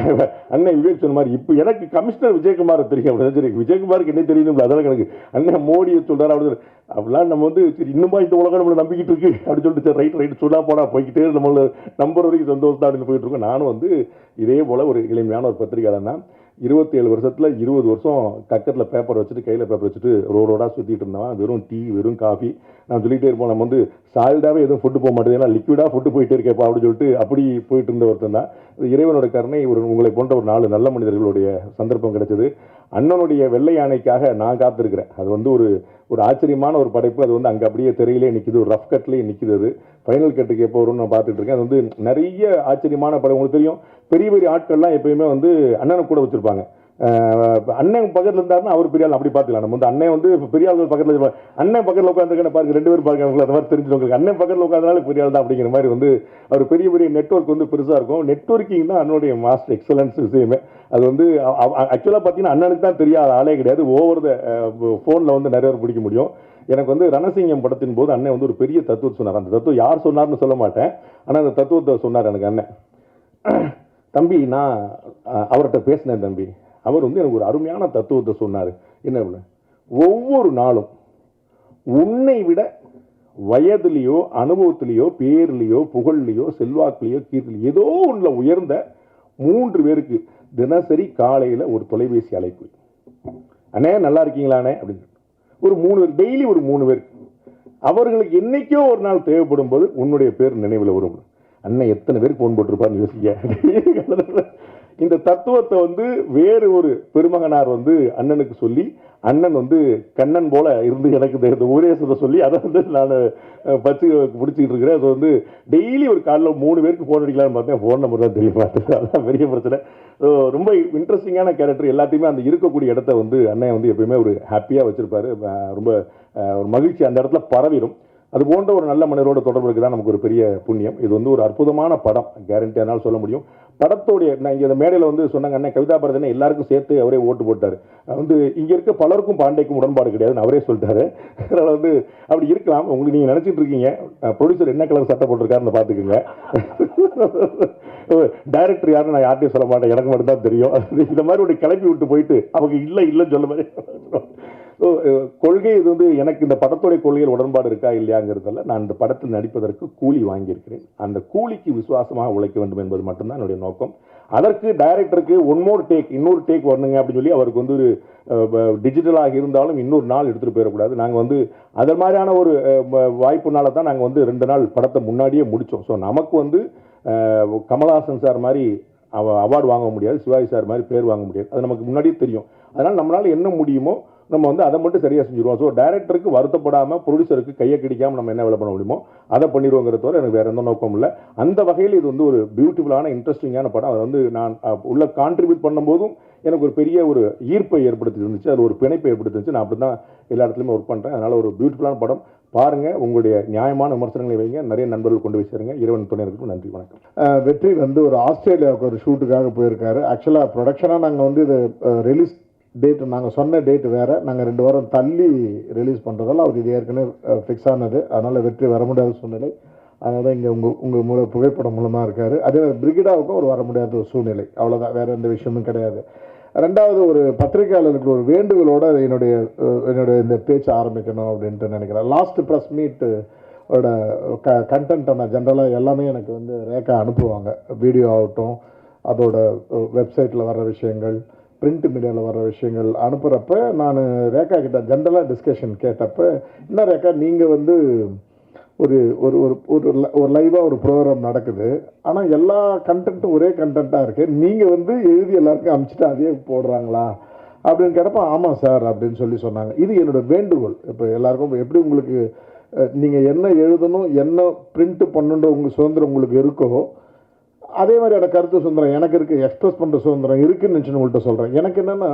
அண்ணன் விவேக் சொன்ன மாதிரி இப்போ எனக்கு கமிஷனர் விஜயகுமார் தெரியும். விஜயகுமாருக்கு என்ன தெரியணும்ல, அதெல்லாம் எனக்கு அண்ணன் மோடியை சொல்றாரு. அப்படி அப்படிலாம் நம்ம வந்து சரி இன்னுமா இந்த உலகம் நம்மளை நம்பிக்கிட்டு இருக்கு அப்படின்னு சொல்லிட்டு ரைட் சொல்லா போனா போய்கிட்டே நம்மள நம்பர் வரைக்கும் சந்தோஷம் அப்படின்னு போயிட்டு இருக்கோம். நானும் வந்து இதே போல ஒரு எளிமையான ஒரு பத்திரிகையாளர் தான். 27 வருஷத்துல 20 வருஷம் கக்கத்தில் பேப்பர் வச்சுட்டு கையில் பேப்பர் வச்சுட்டு ரோடோடாக சுற்றிட்டு இருந்தவன். வெறும் டீ வெறும் காஃபி நான் சொல்லிகிட்டே இருப்போம். நம்ம வந்து சாலிடாகவே எதுவும் ஃபுட்டு போக மாட்டேது, ஏன்னா லிக்விடாக ஃபுட்டு போயிட்டே இருக்கேப்பா அப்படின்னு சொல்லிட்டு அப்படி போயிட்டு இருந்த ஒருத்தன் தான். இறைவனோட கருணை உங்களை போன்ற ஒரு 4 நல்ல மனிதர்களுடைய சந்தர்ப்பம் கிடைச்சது. அண்ணனுடைய வெள்ளை யானைக்காக நான் காத்திருக்கிறேன். அது வந்து ஒரு ஆச்சரியமான ஒரு படைப்பு. அது வந்து அங்கே அப்படியே திரையிலே நிற்கிது, ஒரு ரஃப் கட்லேயே நிற்கிது. அது ஃபைனல் கட்டுக்கு எப்போ வரும்னு நான் பார்த்துட்டு இருக்கேன். அது வந்து நிறைய ஆச்சரியமான படம். உங்களுக்கு தெரியும் பெரிய பெரிய ஆட்கள்லாம் எப்பயுமே வந்து அண்ணனை கூட வச்சிருப்பாங்க. அண்ணன் பக்கத்தில் இருந்தாருன்னா அவர் பெரிய ஆள் அப்படி பார்த்துக்கலாம். நம்ம வந்து அண்ணன் வந்து பெரிய ஆள் பக்கத்தில் அண்ணன் பக்கத்தில் உட்காந்துருக்கேன் பாருங்க, 2 பேரும் பாருங்க அந்த மாதிரி தெரிஞ்சுக்கோங்க. அண்ணன் பக்கத்தில் உட்காந்தாலும் பெரிய ஆள் தான் அப்படிங்கிற மாதிரி வந்து அவர் பெரிய பெரிய நெட்வொர்க் வந்து பெருசாக இருக்கும். நெட்வொர்க்கிங் தான் அண்ணனுடைய மாஸ்டர் எக்ஸலன்ஸ் விஷயமே. அது வந்து ஆக்சுவலாக பார்த்தீங்கன்னா அண்ணனுக்கு தான் தெரியாத ஆளே கிடையாது. ஓவர் த ஃபோனில் வந்து நிறைய பேர் பிடிக்க முடியும். எனக்கு வந்து ரணசிங்கம் படத்தின் போது அண்ணன் வந்து ஒரு பெரிய தத்துவத்தை சொன்னார். அந்த தத்துவம் யார் சொன்னார்னு சொல்ல மாட்டேன், ஆனால் அந்த தத்துவத்தை சொன்னார் எனக்கு அண்ணன். தம்பி நான் அவர்கிட்ட பேசினேன் தம்பி, அவர் வந்து எனக்கு ஒரு அருமையான தத்துவத்தை சொன்னார். என்ன அப்படின்னா, ஒவ்வொரு நாளும் உன்னை விட வயதிலேயோ அனுபவத்திலேயோ பேர்லேயோ புகழ்லையோ செல்வாக்குலையோ கீர்த்திலையோ ஏதோ ஒன்றில் உயர்ந்த 3 பேருக்கு தினசரி காலையில் ஒரு தொலைபேசி அழைப்பு. அண்ணே நல்லா இருக்கீங்களாண்ணே அப்படின்னு ஒரு 3 பேர், டெய்லி ஒரு 3 பேருக்கு அவர்களுக்கு என்னைக்கோ ஒரு நாள் தேவைப்படும் போது உன்னுடைய பேர் நினைவில் வரும். அண்ணன் எத்தனை பேருக்கு ஃபோன் போட்டிருப்பான்னு யோசிக்க. இந்த தத்துவத்தை வந்து வேறு ஒரு பெருமகனார் வந்து அண்ணனுக்கு சொல்லி, அண்ணன் வந்து கண்ணன் போல இருந்து எனக்கு இந்த உபதேசத்தை சொல்லி அதை வந்து நான் பச்சு பிடிச்சிக்கிட்டு இருக்கிறேன். அது வந்து டெய்லி ஒரு காலைல 3 பேருக்கு ஃபோன் அடிக்கலாம்னு பார்த்தேன், ஃபோன் நம்பர் தான் தெரிய பார்த்தது. அதுதான் பெரிய பிரச்சனை. ரொம்ப இன்ட்ரெஸ்டிங்கான கேரக்டர். எல்லாத்தையுமே அந்த இருக்கக்கூடிய இடத்த வந்து அண்ணன் வந்து எப்பயுமே ஒரு ஹாப்பியாக வச்சிருப்பாரு. ரொம்ப ஒரு மகிழ்ச்சி அந்த இடத்துல பரவிடும். அது போன்ற ஒரு நல்ல மனிதரோட தொடர்பு இருக்குது தான் நமக்கு ஒரு பெரிய புண்ணியம். இது வந்து ஒரு அற்புதமான படம், கேரண்டியானாலும் சொல்ல முடியும். படத்தோடைய நான் இங்கே இந்த மேடையில் வந்து சொன்னாங்க, அண்ணன் கவிதா பாரதினா எல்லாருக்கும் சேர்த்து அவரே ஓட்டு போட்டார். வந்து இங்கே இருக்க பலருக்கும் பாண்டேக்கும் உடன்பாடு கிடையாதுன்னு அவரே சொல்லிட்டாரு. அதனால் வந்து அப்படி இருக்கலாம். உங்களுக்கு நீங்கள் நினச்சிட்டு இருக்கீங்க ப்ரொடியூசர் என்ன கலர் சட்டை போட்டிருக்காருன்னு பார்த்துக்குங்க. டைரக்டர் யாருன்னு நான் யார்ட்டையும் சொல்ல மாட்டேன், எனக்கு மட்டும் தான் தெரியும். இந்த மாதிரி ஒரு கிளப்பி விட்டு போயிட்டு அவங்க இல்லைன்னு சொல்ல மாதிரி. கொள்கை இது வந்து எனக்கு இந்த படத்துடைய கொள்கையில் உடன்பாடு இருக்கா இல்லையாங்கிறதுல நான் இந்த படத்தில் நடிப்பதற்கு கூலி வாங்கியிருக்கிறேன். அந்த கூலிக்கு விசுவாசமாக உழைக்க வேண்டும் என்பது மட்டும்தான் என்னுடைய நோக்கம். அதற்கு டைரக்டருக்கு இன்னொரு டேக் வரணுங்க அப்படின்னு சொல்லி அவருக்கு வந்து ஒரு டிஜிட்டலாக இருந்தாலும் இன்னொரு நாள் எடுத்துகிட்டு போயிடக்கூடாது. நாங்கள் வந்து அது மாதிரியான ஒரு வாய்ப்புனால தான் நாங்கள் வந்து 2 நாள் படத்தை முன்னாடியே முடித்தோம். ஸோ நமக்கு வந்து கமல்ஹாசன் சார் மாதிரி அவார்டு வாங்க முடியாது, சிவாஜி சார் மாதிரி பேர் வாங்க முடியாது, அது நமக்கு முன்னாடியே தெரியும். அதனால் நம்மளால் என்ன முடியுமோ நம்ம வந்து அதை மட்டும் சரியாக செஞ்சுருவோம். ஸோ டைரக்டருக்கு வருத்தப்படாமல், ப்ரொடியூசருக்கு கையை கிடைக்காமல் நம்ம என்ன வேலை பண்ண முடியுமோ அதை பண்ணிடுவோங்கிறத தவிர எனக்கு வேறு எந்த நோக்கம் இல்லை. அந்த வகையில் இது வந்து ஒரு பியூட்டிஃபுல்லான இன்ட்ரெஸ்டிங்கான படம். அதை வந்து நான் உள்ள கான்ட்ரிபியூட் பண்ணும்போதும் எனக்கு ஒரு பெரிய ஒரு ஈர்ப்பை ஏற்படுத்தி இருந்துச்சு, அது ஒரு பிணைப்பை ஏற்படுத்திருந்துச்சு. நான் அப்படி தான் எல்லா இடத்துலையுமே ஒர்க் பண்ணுறேன். அதனால் ஒரு பியூட்டிஃபுல்லான படம். பாருங்கள், உங்களுடைய நியாயமான விமர்சனங்களை வைங்க, நிறைய நண்பர்கள் கொண்டு போய் சேருங்க. இறைவன் துணையர்களுக்கும் நன்றி, வணக்கம். வெற்றி வந்து ஒரு ஆஸ்திரேலியாவுக்கு ஒரு ஷூட்டுக்காக போயிருக்காரு. ஆக்சுவலாக ப்ரொடக்ஷனாக நாங்கள் வந்து இது ரிலீஸ் டேட் நாங்கள் சொன்ன டேட் வேறு, நாங்கள் 2 வாரம் தள்ளி ரிலீஸ் பண்ணுறதால அவருக்கு இது ஏற்கனவே ஃபிக்ஸ் ஆனது. அதனால் வெற்றி வர முடியாத சூழ்நிலை. அதனால தான் இங்கே உங்கள் புகைப்படம் மூலமாக இருக்கார். அதே பிரிகிடாவுக்கும் ஒரு வர முடியாத ஒரு சூழ்நிலை, அவ்வளோதான், வேறு எந்த விஷயமும் கிடையாது. 2வது ஒரு பத்திரிகையாளருக்கு ஒரு வேண்டுகோளோட என்னுடைய இந்த பேச்சு ஆரம்பிக்கணும் அப்படின்ட்டு நினைக்கிறேன். லாஸ்ட் ப்ரெஸ் மீட் கண்டென்ட்டை நான் ஜென்ரலாக எல்லாமே எனக்கு வந்து ரேக்கா அனுப்புவாங்க. வீடியோ ஆகட்டும், அதோட வெப்சைட்டில் வர்ற விஷயங்கள், பிரிண்ட் மீடியாவில் வர்ற விஷயங்கள் அனுப்புகிறப்ப நான் ரேக்கா கிட்ட ஜென்ரலாக டிஸ்கஷன் கேட்டப்போ, என்ன ரேக்கா நீங்கள் வந்து ஒரு ஒரு ஒரு லைவாக ஒரு ப்ரோக்ராம் நடக்குது, ஆனால் எல்லா கண்டென்ட்டும் ஒரே கண்டென்ட்டாக இருக்குது, நீங்கள் வந்து எழுதி எல்லாருக்கும் அனுப்பிச்சிட்டு அதே போடுறாங்களா அப்படின்னு கேட்டப்போ, ஆமாம் சார் அப்படின்னு சொன்னாங்க. இது என்னோடய வேண்டுகோள். இப்போ எல்லாருக்கும் எப்படி உங்களுக்கு நீங்கள் என்ன எழுதணும், என்ன பிரிண்ட் பண்ணுன்ற உங்களுக்கு சுதந்திரம் உங்களுக்கு இருக்கோ, அதே மாதிரியான கருத்து சுதந்திரம் எனக்கு இருக்குது, எக்ஸ்பிரஸ் பண்ணுற சுதந்திரம் இருக்குன்னு நினச்சி உங்கள்கிட்ட சொல்கிறேன். எனக்கு என்னென்னா,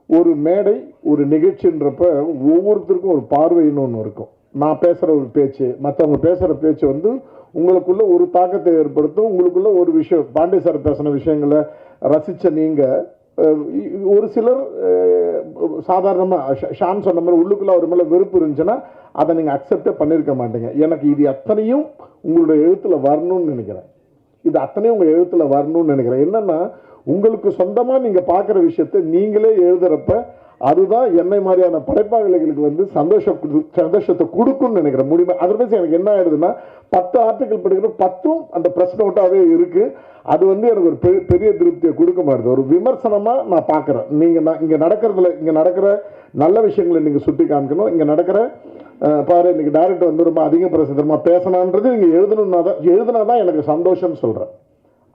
ஒரு மேடை ஒரு நிகழ்ச்சின்றப்ப ஒவ்வொருத்தருக்கும் ஒரு பார்வைன்னு ஒன்று இருக்கும். நான் பேசுகிற ஒரு பேச்சு, மற்றவங்க பேசுகிற பேச்சு வந்து உங்களுக்குள்ள ஒரு தாக்கத்தை ஏற்படுத்தும். உங்களுக்குள்ள ஒரு விஷயம், பாண்டே சார் பேசின விஷயங்களை ரசித்த நீங்கள், ஒரு சிலர் சாதாரணமாக ஷான் சொன்ன மாதிரி உள்ளுக்குள்ளே அவர் மேலே வெறுப்பு இருந்துச்சுன்னா அதை நீங்கள் அக்செப்டே பண்ணியிருக்க மாட்டீங்க. எனக்கு இது அத்தனையும் உங்களுடைய எழுத்தில் வரணும்னு நினைக்கிறேன். இது அத்தனையும் உங்கள் எழுத்தில் வரணும்னு நினைக்கிறேன். என்னென்னா, உங்களுக்கு சொந்தமாக நீங்கள் பார்க்குற விஷயத்தை நீங்களே எழுதுகிறப்ப அதுதான் என்னை மாதிரியான படைப்பாளிகளுக்கு வந்து சந்தோஷத்தை கொடுக்கும்னு நினைக்கிறேன். முடியுமா? அதர்வைஸ் எனக்கு என்ன ஆயிடுதுன்னா, 10 ஆர்டிக்கல் படிக்கிற 10ம் அந்த ப்ரெஸ் நோட்டாகவே இருக்குது. அது வந்து எனக்கு ஒரு பெரிய திருப்தியை கொடுக்க மாட்டேது. ஒரு விமர்சனமாக நான் பார்க்குறேன். நீங்கள் இங்கே நடக்கிற நல்ல விஷயங்களை நீங்கள் சுட்டி காமிக்கணும். இங்கே நடக்கிற பாரு, இன்னைக்கு டைரக்டர் வந்து ரொம்ப அதிக பிரசித்தமாக பேசணுன்றது நீங்கள் எழுதுனா தான் எனக்கு சந்தோஷம்னு சொல்கிறேன்.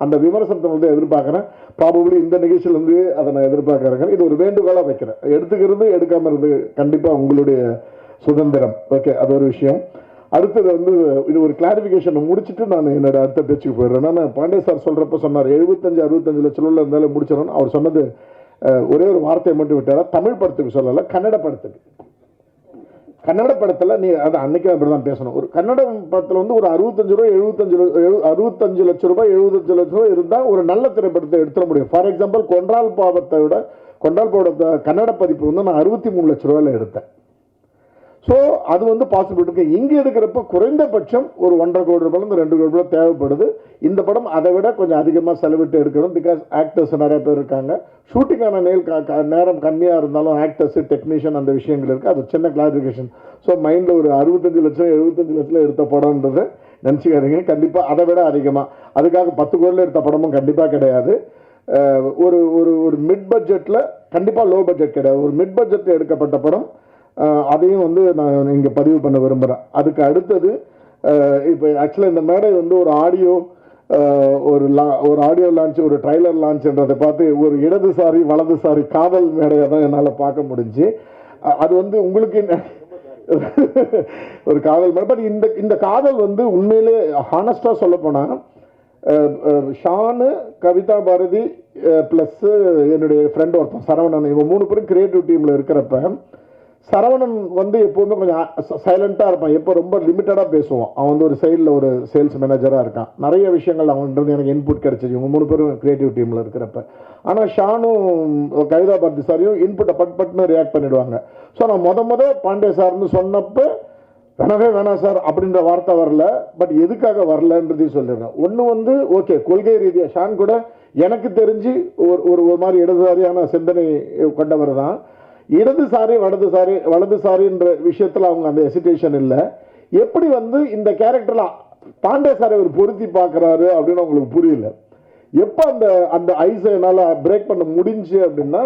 அந்த விமர்சனத்தை வந்து எதிர்பார்க்குறேன். ப்ராபபிளி இந்த நிகழ்ச்சியிலேருந்து அதை நான் எதிர்பார்க்குறேன். இது ஒரு வேண்டுகோளாக வைக்கிறேன். எடுத்துக்கிறது எடுக்காமல் இருந்து கண்டிப்பாக உங்களுடைய சுதந்திரம். ஓகே, அது ஒரு விஷயம். அடுத்தது வந்து இது ஒரு கிளாரிஃபிகேஷனை முடிச்சுட்டு நான் என்னோட அடுத்த பேச்சுக்கு போயிடுறேன். நான் பாண்டே சார் சொல்கிறப்ப சொன்னார் 75-65 லட்ச ரூபாயில் இருந்தாலும் முடிச்சிடணும். அவர் சொன்னது ஒரே ஒரு வார்த்தையை மட்டும் விட்டாரா, தமிழ் படத்துக்கு சொல்லலை, கன்னட படத்துக்கு. கன்னட படத்தில் நீ அது அன்னைக்கு அப்படி தான் பேசணும். ஒரு கன்னட படத்தில் வந்து ஒரு 65 லட்ச ரூபாய் 75 லட்ச ரூபாய் இருந்தால் ஒரு நல்ல திரைப்படத்தை எடுத்துட முடியும். ஃபார் எக்ஸாம்பிள், கொன்றால் பாவத்தோட கன்னட பதிப்பு வந்து நான் 63 லட்ச ரூபாயில் எடுத்தேன். ஸோ அது வந்து பாசிபிள் இருக்கு. இங்கே எடுக்கிறப்ப குறைந்தபட்சம் ஒரு 1.5 கோடி ரூபாயிலிருந்து 2 கோடி ரூபாய் தேவைப்படுது. இந்த படம் அதை விட கொஞ்சம் அதிகமாக செலவிட்டு எடுக்கணும். பிகாஸ் ஆக்டர்ஸ் நிறைய பேர் இருக்காங்க. ஷூட்டிங்கான நேரம் கம்மியாக இருந்தாலும் ஆக்டர்ஸ், டெக்னீஷியன் அந்த விஷயங்கள் இருக்குது. அது சின்ன கிளாரிஃபிகேஷன். ஸோ மைண்டில் ஒரு 65 லட்சம் 75 லட்சத்தில் எடுத்த படம்ன்றது நினச்சிக்காதீங்க. கண்டிப்பாக அதை விட அதிகமாக, அதுக்காக 10 கோடியில் எடுத்த படமும் கண்டிப்பாக கிடையாது. ஒரு மிட் பட்ஜெட்டில், கண்டிப்பாக லோ பட்ஜெட் கிடையாது, ஒரு மிட் பட்ஜெட்டில் எடுக்கப்பட்ட படம். அதையும் வந்து நான் இங்கே பதிவு பண்ண விரும்புகிறேன். அதுக்கு அடுத்தது இப்போ ஆக்சுவலாக இந்த மேடை வந்து ஒரு ஆடியோ ஒரு ஆடியோ லான்ச், ஒரு ட்ரைலர் லான்ச்ன்றதை பார்த்து ஒரு இடதுசாரி வலதுசாரி காதல் மேடையை தான் என்னால் பார்க்க முடிஞ்சு. அது வந்து உங்களுக்கு ஒரு காதல் மேடை. பட் இந்த காதல் வந்து உண்மையிலே ஹானஸ்டாக சொல்ல போனால் ஷானு, கவிதா பாரதி ப்ளஸ் என்னுடைய ஃப்ரெண்ட் ஒருத்தன் சரவணன், இவங்க 3 பேரும் கிரியேட்டிவ் டீமில் இருக்கிறப்ப சரவணன் வந்து எப்போவுமே கொஞ்சம் சைலண்ட்டாக இருப்பான். எப்போ ரொம்ப லிமிட்டடாக பேசுவான். அவன் வந்து ஒரு சைடில் ஒரு சேல்ஸ் மேனேஜராக இருக்கான். நிறைய விஷயங்கள் அவன்கிட்ட எனக்கு இன்புட் கிடைச்சிது இவங்க 3 பேரும் கிரியேட்டிவ் டீமில் இருக்கிறப்ப. ஆனால் ஷானும் கவிதா பாரதி சாரையும் இன்புட்டை பட்னு ரியாக்ட் பண்ணிவிடுவாங்க. ஸோ நான் முத பாண்டே சார்னு சொன்னப்போ வேணவே வேணாம் சார் அப்படின்ற வார்த்தை வரல. பட் எதுக்காக வரலன்றதையும் சொல்லிடுறேன். ஒன்று வந்து ஓகே, கொள்கை ரீதியாக ஷான் கூட எனக்கு தெரிஞ்சு ஒரு மாதிரி இடதுசாரியான சிந்தனை கொண்டவர் தான். இடதுசாரி வலதுசாரின்ற விஷயத்தில் அவங்க அந்த ஹெசிடேஷன் இல்லை. எப்படி வந்து இந்த கேரக்டரில் பாண்டே சாரை ஒரு பொருத்தி பார்க்குறாரு அப்படின்னு அவங்களுக்கு புரியல. எப்போ அந்த ஐஸை என்னால் பிரேக் பண்ண முடிஞ்சு அப்படின்னா,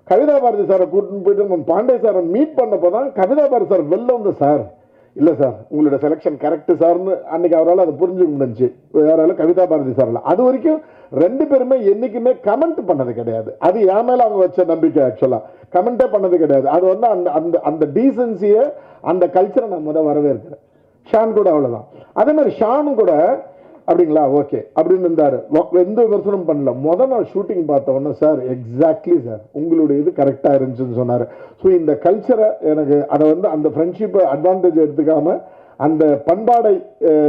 கவிதா பாரதி சாரை கூட்டின்னு போயிட்டு பாண்டே சாரை மீட் பண்ணப்போ தான் கவிதா பாரதி சார் வெளில வந்து, சார் இல்லை சார் உங்களோட செலெக்ஷன் கரெக்டு சார்னு அன்னைக்கு அவரால் அதை புரிஞ்சுக்க முடிஞ்சு. யாரால? கவிதா பாரதி சாரில். அது வரைக்கும் 2 பேருமே என்றைக்குமே கமெண்ட் பண்ணது கிடையாது. அது என் மேலே அவங்க வச்ச நம்பிக்கை. ஆக்சுவலாக கமெண்ட்டே பண்ணது கிடையாது. அது வந்து அந்த டீசன்சியை, அந்த கல்ச்சரை நான் வரவேற்கிறேன். ஷான் கூட அவ்வளோதான். அதே மாதிரி ஷானும் கூட அப்படிங்களா ஓகே அப்படின்னு இருந்தார். எந்த விமர்சனம் பண்ணல. நாள் ஷூட்டிங் பார்த்தவொன்னே சார் எக்ஸாக்ட்லி சார் உங்களுடைய இது கரெக்டாக இருந்துச்சுன்னு சொன்னார். ஸோ இந்த கல்ச்சரை எனக்கு அதை வந்து அந்த ஃப்ரெண்ட்ஷிப்பை அட்வான்டேஜ் எடுத்துக்காமல் அந்த பண்பாடை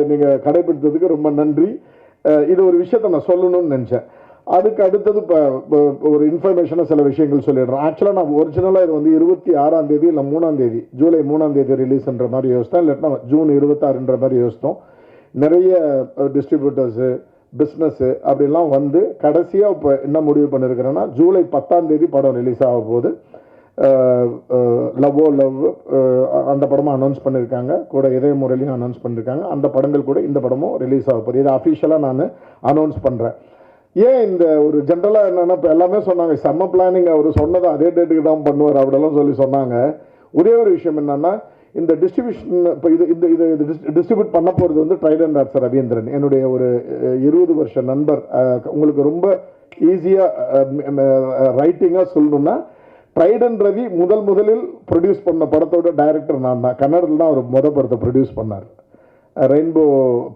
நீங்கள் கடைபிடித்ததுக்கு ரொம்ப நன்றி. இது ஒரு விஷயத்தை நான் சொல்லணும்னு நினச்சேன். அதுக்கு அடுத்தது இப்போ ஒரு இன்ஃபர்மேஷனாக சில விஷயங்கள் சொல்லிடுறேன். ஆக்சுவலாக நான் ஒரிஜினலாக இது வந்து 26ஆம் தேதி இல்லை 3ஆம் தேதி, ஜூலை 3ஆம் தேதி ரிலீஸ்ன்ற மாதிரி யோசித்தேன். இல்லாட்டினா ஜூன் 26ன்ற மாதிரி யோசித்தோம். நிறைய டிஸ்ட்ரிபியூட்டர்ஸு, பிஸ்னஸ்ஸு அப்படிலாம் வந்து கடைசியாக இப்போ என்ன முடிவு பண்ணியிருக்கிறேன்னா, ஜூலை 10ஆம் தேதி படம் ரிலீஸ் ஆக போகுது. லவ் அந்த படமும் அனௌன்ஸ் பண்ணியிருக்காங்க. கூட இதய முறையிலையும் அனௌன்ஸ் பண்ணியிருக்காங்க. அந்த படங்கள் கூட இந்த படமும் ரிலீஸ் ஆக போகுது. இதை அஃபிஷியலாக நான் அனௌன்ஸ் பண்ணுறேன். ஏன் இந்த ஒரு ஜென்ரலாக என்னென்னா, இப்போ எல்லாமே சொன்னாங்க செம்ம பிளானிங், அவர் சொன்னதை அதே டேட்டுக்கு தான் பண்ணுவார் அப்படிலாம் சொல்லி சொன்னாங்க. ஒரே ஒரு விஷயம் என்னென்னா, இந்த டிஸ்ட்ரிபியூஷன் இப்போ இது டிஸ்ட்ரிபியூட் பண்ண போகிறது வந்து ட்ரைடன்ட் ஆர்ட்ஸ் ரவீந்திரன், என்னுடைய ஒரு 20 வருஷ நண்பர். உங்களுக்கு ரொம்ப ஈஸியாக ரைட்டிங்காக சொல்லணும்னா, ட்ரைடன்ட் ரவி முதலில் ப்ரொடியூஸ் பண்ண படத்தோட டைரக்டர் நான் தான். கன்னடத்தில் தான் அவர் படத்தை ப்ரொடியூஸ் பண்ணார். ரெயின்போ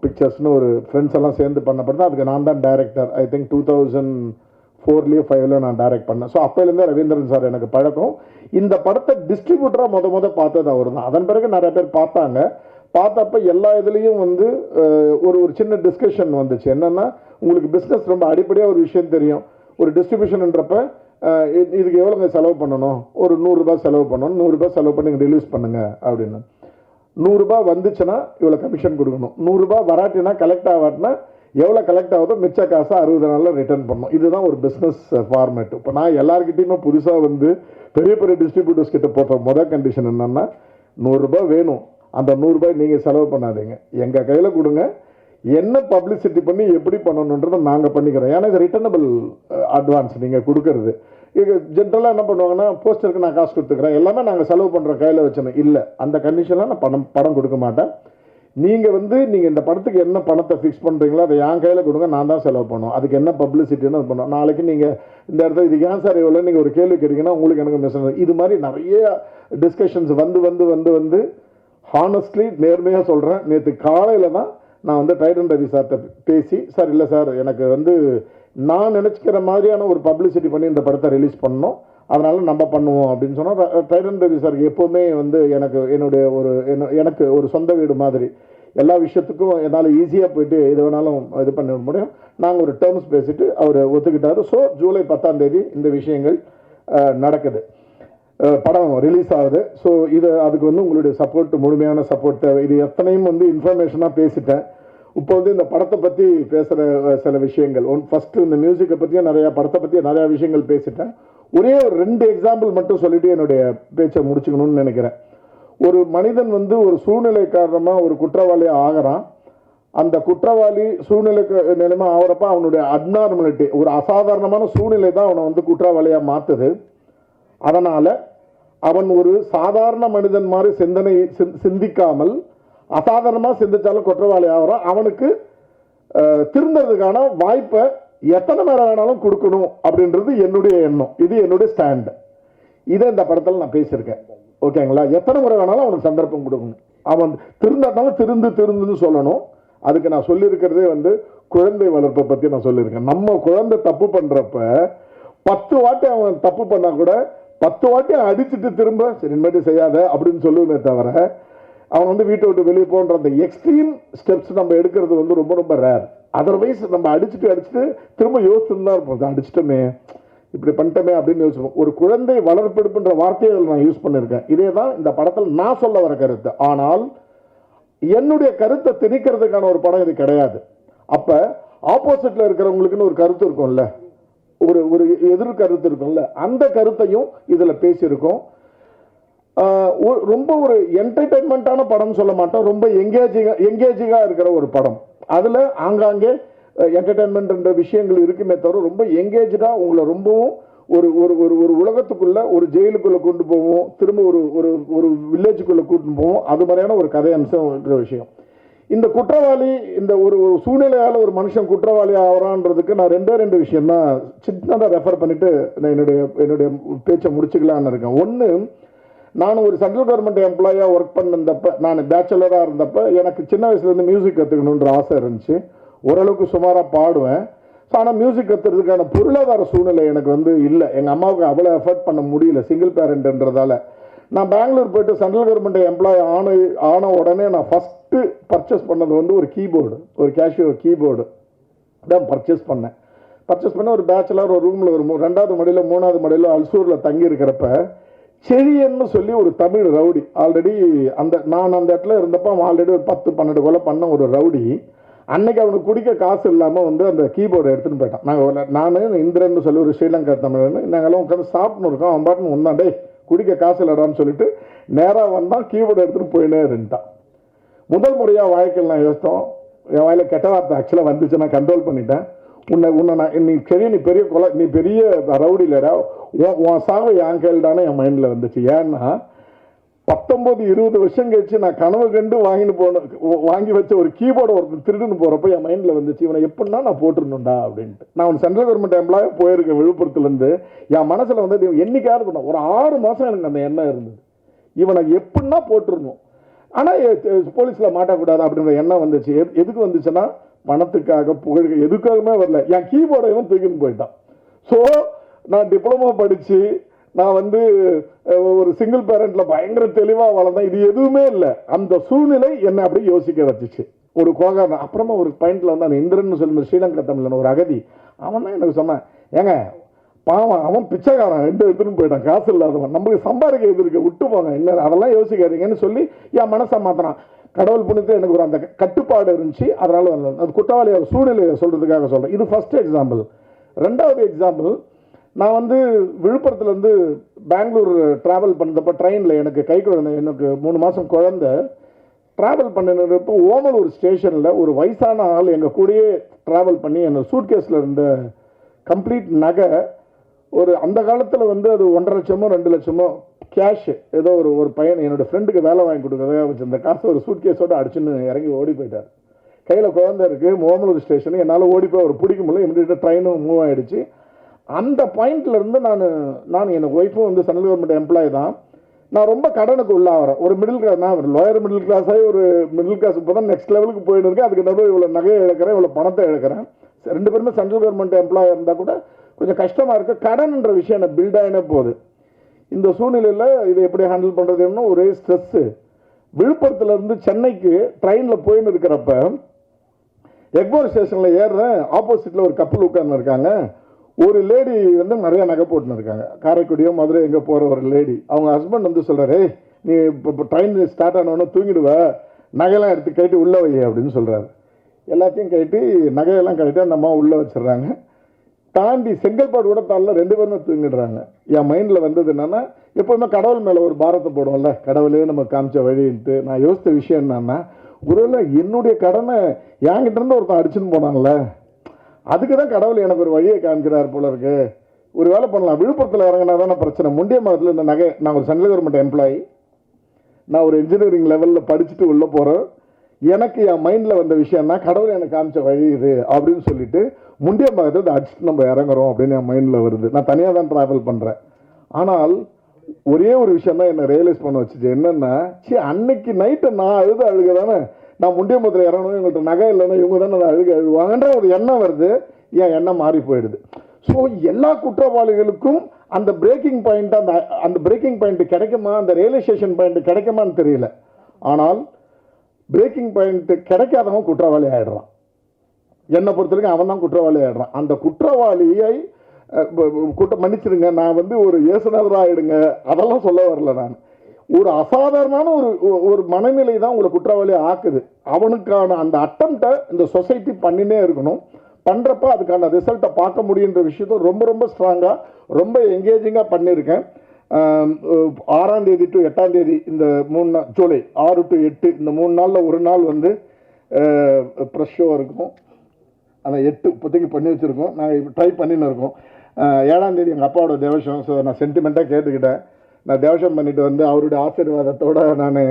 பிக்சர்ஸ்னு ஒரு ஃப்ரெண்ட்ஸ் எல்லாம் சேர்ந்து பண்ண படம் தான். அதுக்கு நான் தான் டைரக்டர். ஐ திங்க் 2004 5 நான் டைரக்ட் பண்ணேன். ஸோ அப்போலேருந்தே ரவீந்திரன் சார் எனக்கு பழக்கம். இந்த படத்தை டிஸ்ட்ரிபியூட்டராக பார்த்தது அவர் தான். அதன் பிறகு நிறைய பேர் பார்த்தப்ப எல்லா இதுலேயும் வந்து ஒரு சின்ன டிஸ்கஷன் வந்துச்சு. என்னென்னா, உங்களுக்கு பிஸ்னஸ் ரொம்ப அடிப்படையாக ஒரு விஷயம் தெரியும். ஒரு டிஸ்ட்ரிபியூஷன்ன்றப்ப இதுக்கு எவ்வளோங்க செலவு பண்ணணும், ஒரு 100 ரூபாய் செலவு பண்ணணும், 100 ரூபாய் செலவு பண்ணி ரிலீஸ் பண்ணுங்க அப்படின்னு. 100 ரூபாய் வந்துச்சுன்னா இவ்வளோ கமிஷன் கொடுக்கணும். 100 ரூபாய் வராட்டினா, கலெக்ட் ஆகாட்டினா எவ்வளோ கலெக்ட் ஆகுதோ மிச்ச காசை 60 நாளில் ரிட்டர்ன் பண்ணணும். இதுதான் ஒரு பிஸ்னஸ் ஃபார்மேட். இப்போ நான் எல்லாருக்கிட்டையுமே புதுசாக வந்து பெரிய டிஸ்ட்ரிபியூட்டர்ஸ் கிட்ட போட்ட கண்டிஷன் என்னென்னா, 100 ரூபாய் வேணும், அந்த 100 ரூபாய் நீங்கள் செலவு பண்ணாதீங்க, எங்கள் கையில் கொடுங்க, என்ன பப்ளிசிட்டி பண்ணி எப்படி பண்ணணுன்றதை நாங்கள் பண்ணிக்கிறோம். ஏன்னா இது ரிட்டர்னபிள் அட்வான்ஸ் நீங்கள் கொடுக்கறது. இது ஜென்ரலாக என்ன பண்ணுவாங்கன்னா, போஸ்டருக்கு நான் காசு கொடுத்துக்கிறேன், எல்லாமே நாங்கள் செலவு பண்ணுறோம், கையில் வச்சோம். இல்லை, அந்த கண்டிஷனில் நான் படம் கொடுக்க மாட்டேன். நீங்கள் இந்த படத்துக்கு என்ன பணத்தை ஃபிக்ஸ் பண்ணுறீங்களோ அதை என் கையில் கொடுங்க, நான் தான் செலவு பண்ணுவோம். அதுக்கு என்ன பப்ளிசிட்டின்னு அது பண்ணுவோம். நாளைக்கு நீங்கள் இந்த இடத்துல இது ஏன் சார் எவ்வளோ நீங்கள் ஒரு கேள்வி கேட்டீங்கன்னா உங்களுக்கு எனக்கு மெசேஜ். இது மாதிரி நிறைய டிஸ்கஷன்ஸ் வந்து ஹானஸ்ட்லி நேர்மையாக சொல்கிறேன். நேற்று காலையில் தான் நான் வந்து ட்ரைடன்ட் ரவி சார்கிட்ட பேசி, சார் இல்லை சார் எனக்கு வந்து நான் நினச்சிக்கிற மாதிரியான ஒரு பப்ளிசிட்டி பண்ணி இந்த படத்தை ரிலீஸ் பண்ணணும், அதனால் நம்ம பண்ணுவோம் அப்படின்னு சொன்னால், ட்ரைடன்ட் ரவி சார் எப்போவுமே வந்து எனக்கு ஒரு சொந்த வீடு மாதிரி. எல்லா விஷயத்துக்கும் என்னால் ஈஸியாக போயிட்டு எது வேணாலும் இது பண்ண முடியும். நாங்கள் ஒரு டேர்ம்ஸ் பேசிட்டு அவர் ஒத்துக்கிட்டார். ஸோ ஜூலை 10ஆம் தேதி இந்த விஷயங்கள் நடக்குது, படம் ரிலீஸ் ஆகுது. ஸோ அதுக்கு வந்து உங்களுடைய சப்போர்ட், முழுமையான சப்போர்ட் தேவை. இது எத்தனையும் வந்து இன்ஃபர்மேஷனாக பேசிட்டேன். இப்போ வந்து இந்த படத்தை பற்றி பேசுகிற சில விஷயங்கள், ஃபஸ்ட்டு இந்த மியூசிக்கை பற்றியும் படத்தை பற்றியும் நிறையா விஷயங்கள் பேசிட்டேன். ஒரே ஒரு 2 எக்ஸாம்பிள் மட்டும் சொல்லிட்டு என்னுடைய பேச்சை முடிச்சுக்கணும்னு நினைக்கிறேன். ஒரு மனிதன் வந்து ஒரு சூழ்நிலை காரணமாக ஒரு குற்றவாளியாக ஆகிறான். அந்த குற்றவாளி நிலைமை ஆகிறப்ப அவனுடைய அப்நார்மலிட்டி, ஒரு அசாதாரணமான சூழ்நிலை தான் அவனை வந்து குற்றவாளியாக மாற்றுது. அதனால் அவன் ஒரு சாதாரண மனிதன் மாதிரி சிந்திக்காமல் அசாதாரணமாக சிந்திச்சாலும் குற்றவாளி ஆகிறான். அவனுக்கு திருந்தறதுக்கான வாய்ப்பை எத்தனை நேரம் வேணாலும் கொடுக்கணும் அப்படின்றது என்னுடைய எண்ணம். இது என்னுடைய ஸ்டாண்டு. இதை இந்த படத்தில் நான் பேசியிருக்கேன். ஓகேங்களா? எத்தனை முறை வேணாலும் அவனுக்கு சந்தர்ப்பம் கொடுக்கணும். அவன் திருந்தாட்டாலும் திருந்துன்னு சொல்லணும். அதுக்கு நான் சொல்லியிருக்கிறதே வந்து குழந்தை வளர்ப்பை பற்றி நான் சொல்லியிருக்கேன். நம்ம குழந்தை தப்பு பண்ணுறப்ப 10 வாட்டி அவன் தப்பு பண்ணால் கூட 10 வாட்டி அடிச்சுட்டு திரும்ப சரி இனிமேட்டு செய்யாத அப்படின்னு சொல்லுவேமே தவிர அவன் வந்து வீட்டை விட்டு வெளியே போன்ற அந்த எக்ஸ்ட்ரீம் ஸ்டெப்ஸ் நம்ம எடுக்கிறது வந்து ரொம்ப ரொம்ப ரேர். அதர்வைஸ் நம்ம அடிச்சுட்டு திரும்ப யோசிச்சுட்டு தான் இருப்போம். அடிச்சிட்டோமே, இப்படி பண்ணிட்டோமே அப்படின்னு யோசிப்போம். ஒரு குழந்தை வளர்ப்பெடுப்புன்ற வார்த்தையை நான் யூஸ் பண்ணியிருக்கேன். இதே தான் இந்த படத்தில் நான் சொல்ல வர கருத்து. ஆனால் என்னுடைய கருத்தை திணிக்கிறதுக்கான ஒரு படம் இது கிடையாது. அப்ப ஆப்போசிட்ல இருக்கிறவங்களுக்குன்னு ஒரு கருத்து இருக்கும்ல, ஒரு எதிர் கருத்து இருக்கும்ல, அந்த கருத்தையும் இதுல பேசியிருக்கோம். ரொம்ப ஒரு என்டர்டைன்மெண்டான படம் சொல்ல மாட்டோம், ரொம்ப எங்கேஜிங்கா இருக்கிற ஒரு படம். அதுல ஆங்காங்கே என்டர்டைன்மெண்ட் விஷயங்கள் இருக்குமே தவிர ரொம்ப எங்கேஜா உங்களை ரொம்பவும் ஒரு ஒரு ஒரு உலகத்துக்குள்ள ஒரு ஜெயிலுக்குள்ள கொண்டு போவோம், திரும்ப ஒரு வில்லேஜுக்குள்ள கூட்டு போவோம். அது மாதிரியான ஒரு கதை அம்சம் இருக்கிற விஷயம். இந்த குற்றவாளி இந்த ஒரு சூழ்நிலையால ஒரு மனுஷன் குற்றவாளி ஆகிறான்றதுக்கு நான் ரெண்டு விஷயம் தான் சின்னதாக ரெஃபர் பண்ணிட்டு நான் என்னுடைய பேச்சை முடிச்சுக்கலான்னு இருக்கேன். ஒன்று, நான் ஒரு சென்ட்ரல் கவர்மெண்ட் எம்ப்ளாயாக ஒர்க் பண்ணிருந்தப்ப, நான் பேச்சுலராக இருந்தப்ப எனக்கு சின்ன வயசுலேருந்து மியூசிக் கற்றுக்கணுன்ற ஆசை இருந்துச்சு. ஓரளவுக்கு சுமாராக பாடுவேன். ஸோ ஆனால் மியூசிக் கற்றுறதுக்கான பொருளாதார சூழ்நிலை எனக்கு வந்து இல்லை. எங்கள் அம்மாவுக்கு அவ்வளோ எஃபர்ட் பண்ண முடியல, சிங்கிள் பேரண்ட்ன்றதால. நான் பெங்களூர் போயிட்டு சென்ட்ரல் கவர்மெண்ட் எம்ப்ளாய் ஆன உடனே நான் ஃபஸ்ட்டு பர்ச்சேஸ் பண்ணது வந்து ஒரு கீபோர்டு, ஒரு கேஷியோ கீபோர்டு தான் பர்ச்சேஸ் பண்ண ஒரு பேச்சுலர் ஒரு ரூமில் ஒரு 2வது மாடியில் 3வது மாடியில் அல்சூரில் தங்கி இருக்கிறப்ப செழியன்னு சொல்லி ஒரு தமிழ் ரவுடி, ஆல்ரெடி நான் அந்த இடத்துல இருந்தப்போ அவன் ஆல்ரெடி ஒரு 10-12 கொலை பண்ண ஒரு ரவுடி. அன்னைக்கு அவனுக்கு குடிக்க காசு இல்லாமல் வந்து அந்த கீபோர்டை எடுத்துன்னு போயிட்டான். நான் இந்திரன் சொல்லி ஒரு ஸ்ரீலங்கா தமிழன், நாங்கள்லாம் உட்காந்து சாப்பிட்னு இருக்கோம். அவன் பாட்டுன்னு வந்தான், டே குடிக்க காசு இல்லடான்னு சொல்லிட்டு நேராக வந்தான், கீபோர்டு எடுத்துகிட்டு போயினே இருந்துட்டான். முதல் முறையாக வாழ்க்கையில் நான் யோசித்தோம், என் வாயில கெட்ட வார்த்தை ஆக்சுவலாக வந்துச்சு, நான் கண்ட்ரோல் பண்ணிட்டேன். நீ சரி, நீ பெரிய கொலை, நீ பெரிய ரவுடி இல்லடா, உன் சாவை என் கையில்டானே என் மைண்டில் வந்துச்சு. ஏன்னா 19-20 வருஷம் கழிச்சு நான் கனவு கண்டு வாங்கி வச்ச ஒரு கீபோர்டு ஒருத்தர் திருடுன்னு போகிறப்ப என் மைண்டில் வந்துச்சு, இவனை எப்படின்னா நான் போட்டுருணுண்டா அப்படின்ட்டு. நான் ஒரு சென்ட்ரல் கவர்மெண்ட் எம்ப்ளாயாக போயிருக்கேன் விழுப்புரத்துலேருந்து. என் மனசில் வந்து என்னைக்காவது பண்ண ஒரு 6 மாதம் எனக்கு அந்த எண்ணம் இருந்தது, இவனை எப்படின்னா போட்டுருணும். ஆனால் போலீஸில் மாட்டக்கூடாது அப்படின்ற எண்ணம் வந்துச்சு. எதுக்கு வந்துச்சுன்னா பணத்துக்காக, புகழுக்கு, எதுக்காகவே வரல. என் கீபோர்டையும் தூக்கின்னு போயிட்டான். ஸோ நான் டிப்ளமோ படித்து நான் வந்து ஒரு சிங்கிள் பேரண்ட்ல பயங்கர தெளிவாக வளர்ந்தேன். இது எதுவுமே இல்லை, அந்த சூழ்நிலை என்னை அப்படி யோசிக்க வச்சுச்சு. ஒரு கோகாரன் அப்புறமா ஒரு பாயிண்ட்ல வந்து அந்த இந்திரன் சொல்லி ஸ்ரீலங்கா தமிழன் ஒரு அகதி, அவன் தான் எனக்கு சொன்னான், ஏங்க பாவம் அவன் பிச்சைக்காரன், எடுத்துன்னு போயிட்டான், காசு இல்லாதவன், நம்மளுக்கு சம்பாதிக்க எது இருக்கு, விட்டு போங்க, என்ன அதெல்லாம் யோசிக்காதீங்கன்னு சொல்லி என் மனசை மாத்தினான். கடவுள் புண்ணியத்தில் எனக்கு ஒரு அந்த கட்டுப்பாடு இருந்துச்சு. அதனால அது குற்றவாளியோட சூழ்நிலையை சொல்றதுக்காக சொல்றேன். இது ஃபர்ஸ்ட் எக்ஸாம்பிள். 2வது எக்ஸாம்பிள், நான் வந்து விழுப்புரத்துலேருந்து பெங்களூர் ட்ராவல் பண்ணப்போ ட்ரெயினில் எனக்கு கை குழந்தை, எனக்கு 3 மாதம் குழந்தை, ட்ராவல் பண்ணினப்போ ஓமலூர் ஸ்டேஷனில் ஒரு வயசான ஆள் எங்கள் கூடயே ட்ராவல் பண்ணி என்னோட சூட்கேஸில் இருந்த கம்ப்ளீட் நகை, ஒரு அந்த காலத்தில் வந்து அது 1.5 லட்சமோ 2 லட்சமோ கேஷ், ஏதோ ஒரு பையன் என்னோடய ஃப்ரெண்டுக்கு வேலை வாங்கி கொடுக்குறதா வச்சு அந்த காசை ஒரு சூட்கேஸோடு அடிச்சுன்னு இறங்கி ஓடி போயிட்டார். கையில் குழந்தை இருக்குது, ஓமலூர் ஸ்டேஷனு, என்னால் ஓடி போய் அவர் பிடிக்க முடியல, இமீடியட்டாக ட்ரெயினும் மூவ் ஆகிடுச்சு. அந்த பாயிண்ட்ல இருந்து நான் என் ஒய்ஃபும் வந்து சென்ட்ரல் கவர்மெண்ட் எம்ப்ளாய் தான். நான் ரொம்ப கடனுக்கு உள்ளாகிறேன். ஒரு மிடில் கிளாஸ், நான் ஒரு லோயர் மிடில் கிளாஸ் ஆகி ஒரு மிடில் கிளாஸ் இப்போ தான் நெக்ஸ்ட் லெவலுக்கு போயிட்டு இருக்கேன். அதுக்கு நடுவில் இவ்வளோ நகையை இழக்கிறேன், இவ்வளோ பணத்தை இழக்கிறேன். 2 பேருமே சென்ட்ரல் கவர்மெண்ட் எம்ப்ளாய் இருந்தால் கூட கொஞ்சம் கஷ்டமாக இருக்குது. கடன்ன்ற விஷயம் எனக்கு பில்ட் ஆகினே போகுது. இந்த சூழ்நிலையில் இதை எப்படி ஹேண்டில் பண்ணுறதுன்னு ஒரே ஸ்ட்ரெஸ்ஸு. விழுப்புரத்துலேருந்து சென்னைக்கு ட்ரெயினில் போயின்னு இருக்கிறப்ப எக்மோர் ஸ்டேஷனில் ஏறுறேன். ஆப்போசிட்டில் ஒரு கப்பல் உட்கார்ந்து இருக்காங்க. ஒரு லேடி வந்து நிறைய நகை போட்டுன்னு இருக்காங்க. காரைக்குடியோ மதுரை எங்கே போகிற ஒரு லேடி. அவங்க ஹஸ்பண்ட் வந்து சொல்கிறாரு, நீ இப்போ ட்ரெயின் ஸ்டார்ட் ஆனோடனே தூங்கிடுவ, நகையெல்லாம் எடுத்து கட்டி உள்ளே வை அப்படின்னு சொல்கிறாரு. எல்லாத்தையும் கட்டி நகையெல்லாம் கட்டி அந்த அம்மா உள்ளே வச்சிடுறாங்க. தாண்டி செங்கல்பாடு கூட தாளில் 2 பேருமே தூங்கிடுறாங்க. என் மைண்டில் வந்தது என்னென்னா, எப்போவுமே கடவுள் மேலே ஒரு பாரத்தை போடுவோம்ல, கடவுளே நம்ம காமிச்ச வழின்ட்டு. நான் யோசித்த விஷயம் என்னன்னா, ஒருவேளை என்னுடைய கடனை என்கிட்ட இருந்து ஒருத்தன் அடிச்சுன்னு போனான்ல, அதுக்கு தான் கடவுள் எனக்கு ஒரு வழியை காமிக்கிறார் போல இருக்கு. ஒரு வேலை பண்ணலாம், விழுப்புரத்தில் இறங்கினா தானே பிரச்சனை. முண்டிய மாதத்தில் இந்த நகை, நான் ஒரு சென்ட்ரல் கவர்மெண்ட் எம்ப்ளாயி, நான் ஒரு இன்ஜினியரிங் லெவலில் படிச்சுட்டு உள்ளே போகிறேன். எனக்கு என் மைண்டில் வந்த விஷயம்னா கடவுள் எனக்கு காமிச்ச வழி இது அப்படின்னு சொல்லிட்டு முண்டியம்பாக்கத்தை அடிச்சுட்டு நம்ம இறங்குறோம் அப்படின்னு என் மைண்டில் வருது. நான் தனியாக தான் ட்ராவல் பண்ணுறேன். ஆனால் ஒரே ஒரு விஷயம் தான் என்னை ரியலைஸ் பண்ண வச்சுச்சு. என்னென்னா, அன்னைக்கு நைட்டு நான் அழுக தானே நான் முண்டியம்பத்தில் இறங்கணும், இவங்கள்ட்ட நகை இல்லைன்னா இவங்க தானே அதை அழுவாங்கன்ற ஒரு எண்ணம் வருது. என் எண்ணம் மாறி போயிடுது. ஸோ எல்லா குற்றவாளிகளுக்கும் அந்த பிரேக்கிங் பாயிண்ட் அந்த பிரேக்கிங் பாயிண்ட் கிடைக்குமா, அந்த ரியலைசேஷன் பாயிண்ட் கிடைக்குமான்னு தெரியல. ஆனால் பிரேக்கிங் பாயிண்ட் கிடைக்காதவன் குற்றவாளி ஆகிடுறான். என்னை பொறுத்த வரைக்கும் அவன் தான் குற்றவாளி ஆகிடுறான். அந்த குற்றவாளியை மன்னிச்சிடுங்க, நான் வந்து ஒரு இயேசுநாதராக ஆகிடுங்க அதெல்லாம் சொல்ல வரல. நான் ஒரு அசாதாரணமான ஒரு மனநிலை தான் உங்களை குற்றவாளி ஆக்குது. அவனுக்கான அந்த அட்டம்ப்டை இந்த சொசைட்டி பண்ணினே இருக்கணும். பண்ணுறப்ப அதுக்கான ரிசல்ட்டை பார்க்க முடியுன்ற விஷயத்தை ரொம்ப ரொம்ப ஸ்ட்ராங்காக ரொம்ப என்கேஜிங்காக பண்ணியிருக்கேன். 6ஆம் தேதி டு 8ஆம் தேதி இந்த 3 நாள், ஜூலை 6 to 8 இந்த 3 நாளில் ஒரு நாள் வந்து ப்ரெஷ் ஷோ இருக்கும். அந்த 8 இப்போதைக்கு பண்ணி வச்சுருக்கோம். நாங்கள் ட்ரை பண்ணின்னு இருக்கோம். 7ஆம் தேதி எங்கள் அப்பாவோட தேவசம். ஸோ நான் சென்டிமெண்ட்டாக கேட்டுக்கிட்டேன். நான் தேவசம் பண்ணிட்டு வந்து அவருடைய ஆசீர்வாதத்தோடு நான்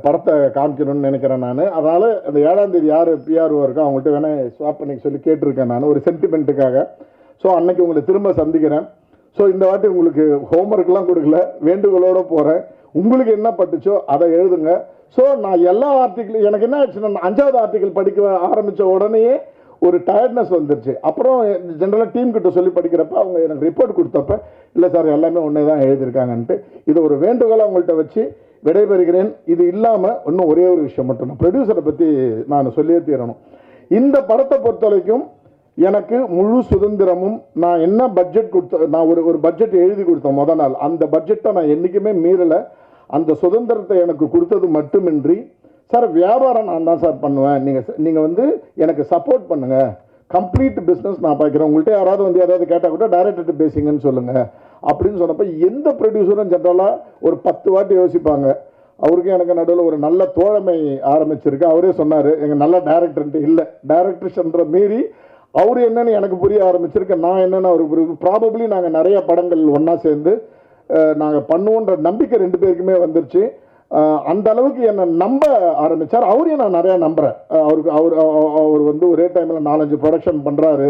படத்தை காமிக்கணும்னு நினைக்கிறேன். நான் அதனால் அந்த 7ஆம் தேதி யார் பிஆர்ஓ இருக்கோ அவங்கள்ட்ட வேணால் ஸ்வாப் பண்ணிக்க சொல்லி கேட்டிருக்கேன் நான் ஒரு சென்டிமெண்ட்டுக்காக. ஸோ அன்னைக்கு உங்களை திரும்ப சந்திக்கிறேன். ஸோ இந்த வாட்டி உங்களுக்கு ஹோம்ஒர்க்லாம் கொடுக்கல, வேண்டுகோளோடு போகிறேன். உங்களுக்கு என்ன பட்டுச்சோ அதை எழுதுங்க. ஸோ நான் எல்லா ஆர்டிக்கிளும் எனக்கு என்ன ஆச்சுன்னா 5வது ஆர்டிக்கிள் படிக்க ஆரம்பித்த உடனேயே ஒரு டயர்ட்னஸ் வந்துருச்சு. அப்புறம் ஜென்ரலாக டீம் கிட்ட சொல்லி படிக்கிறப்ப அவங்க எனக்கு ரிப்போர்ட் கொடுத்தப்ப இல்லை சார் எல்லாமே ஒன்றே தான் எழுதியிருக்காங்கன்ட்டு இது ஒரு வேண்டுகோளை அவங்கள்ட்ட வச்சு விடைபெறுகிறேன். இது இல்லாமல் இன்னும் ஒரே ஒரு விஷயம் மட்டும் நான் ப்ரொடியூசரை பற்றி நான் சொல்லியே தீரணும். இந்த படத்தை பொறுத்த வரைக்கும் எனக்கு முழு சுதந்திரமும், நான் என்ன பட்ஜெட் நான் ஒரு பட்ஜெட் எழுதி கொடுத்தேன் முத நாள். அந்த பட்ஜெட்டை நான் என்றைக்குமே மீறலை. அந்த சுதந்திரத்தை எனக்கு கொடுத்தது மட்டுமின்றி, சார் வியாபாரம் நான் தான் சார் பண்ணுவேன், நீங்கள் வந்து எனக்கு சப்போர்ட் பண்ணுங்கள், கம்ப்ளீட் பிஸ்னஸ் நான் பார்க்குறேன், உங்கள்கிட்ட யாராவது வந்து யாராவது கேட்டால் கூட டைரக்டர்கிட்ட பேசிங்கன்னு சொல்லுங்கள் அப்படின்னு சொன்னப்போ எந்த ப்ரொடியூசரும் ஜென்ரலாக ஒரு 10 வாட்டி யோசிப்பாங்க. அவருக்கு எனக்கு நடுவில் ஒரு நல்ல தோழமை ஆரம்பிச்சிருக்கு. அவரே சொன்னார் எங்கள் நல்ல டைரக்டர்ன்ட்டு. இல்லை, டைரக்டர்ஸ்ன்ற மீறி அவர் என்னன்னு எனக்கு புரிய ஆரம்பிச்சிருக்கு, நான் என்னென்னு அவருக்கு ப்ராபப்ளி நாங்கள் நிறைய படங்கள் ஒன்றா சேர்ந்து நாங்கள் பண்ணுவோன்ற நம்பிக்கை 2 பேருக்குமே வந்துருச்சு. அந்த அளவுக்கு என்னை நம்ப ஆரம்பித்தார். அவரையும் நான் நிறையா நம்புகிறேன். அவர் வந்து ஒரே டைமில் 4-5 ப்ரொடக்ஷன் பண்ணுறாரு.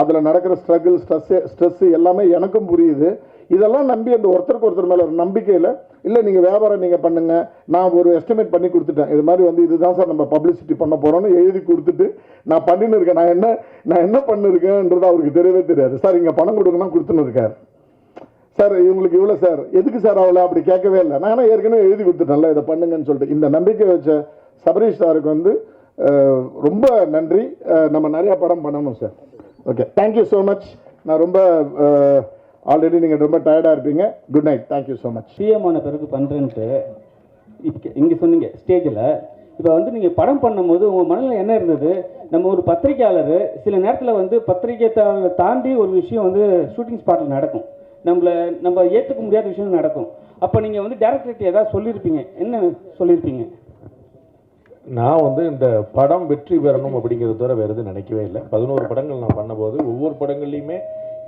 அதில் நடக்கிற ஸ்ட்ரெஸ்ஸு எல்லாமே எனக்கும் புரியுது. இதெல்லாம் நம்பி அந்த ஒருத்தருக்கு ஒருத்தர் மேலே ஒரு நம்பிக்கையில், இல்லை நீங்கள் வியாபாரம் நீங்கள் பண்ணுங்கள், நான் ஒரு எஸ்டிமேட் பண்ணி கொடுத்துட்டேன், இது மாதிரி வந்து இதுதான் சார் நம்ம பப்ளிசிட்டி பண்ண போகிறோன்னு எழுதி கொடுத்துட்டு நான் பண்ணின்னு இருக்கேன். நான் என்ன பண்ணிருக்கேன்றது அவருக்கு தெரியவே தெரியாது. சார் இங்கே பணம் கொடுக்கணும் கொடுத்துன்னு இருக்கார். சார் இவங்களுக்கு இவ்வளோ சார், எதுக்கு சார் அவ்வளோ அப்படி கேட்கவே இல்லை. நான் ஏற்கனவே எழுதி கொடுத்துட்டேன்ல இதை பண்ணுங்கன்னு சொல்லிட்டு. இந்த நம்பிக்கை வச்ச சபரீஷ் சாருக்கு வந்து ரொம்ப நன்றி. நம்ம நிறையா படம் பண்ணணும் sir. Okay, thank you so much. நான் ரொம்ப ஆல்ரெடி நீங்கள் ரொம்ப டயர்டாக இருப்பீங்க. Good night, thank you so much. CM ஆன பிறகு பண்ணுறேன்ட்டு இங்கே சொன்னீங்க ஸ்டேஜில். இப்போ வந்து நீங்கள் படம் பண்ணும்போது உங்கள் மனதில் என்ன இருந்தது? நம்ம ஒரு பத்திரிக்கையாளர் சில நேரத்தில் வந்து பத்திரிக்கை தாண்டி ஒரு விஷயம் வந்து ஷூட்டிங் ஸ்பாட்டில் நடக்கும், நம்ம ஏற்றுக்க முடியாத விஷயம் நடக்கும். அப்போ நீங்கள் வந்து டேரக்டர்கிட்ட ஏதாவது சொல்லியிருப்பீங்க, என்ன சொல்லியிருப்பீங்க? நான் வந்து இந்த படம் வெற்றி பெறணும் அப்படிங்கிறத தவிர வேறு எதுவும் நினைக்கவே இல்லை. 11 படங்கள் நான் பண்ணும்போது ஒவ்வொரு படங்கள்லையுமே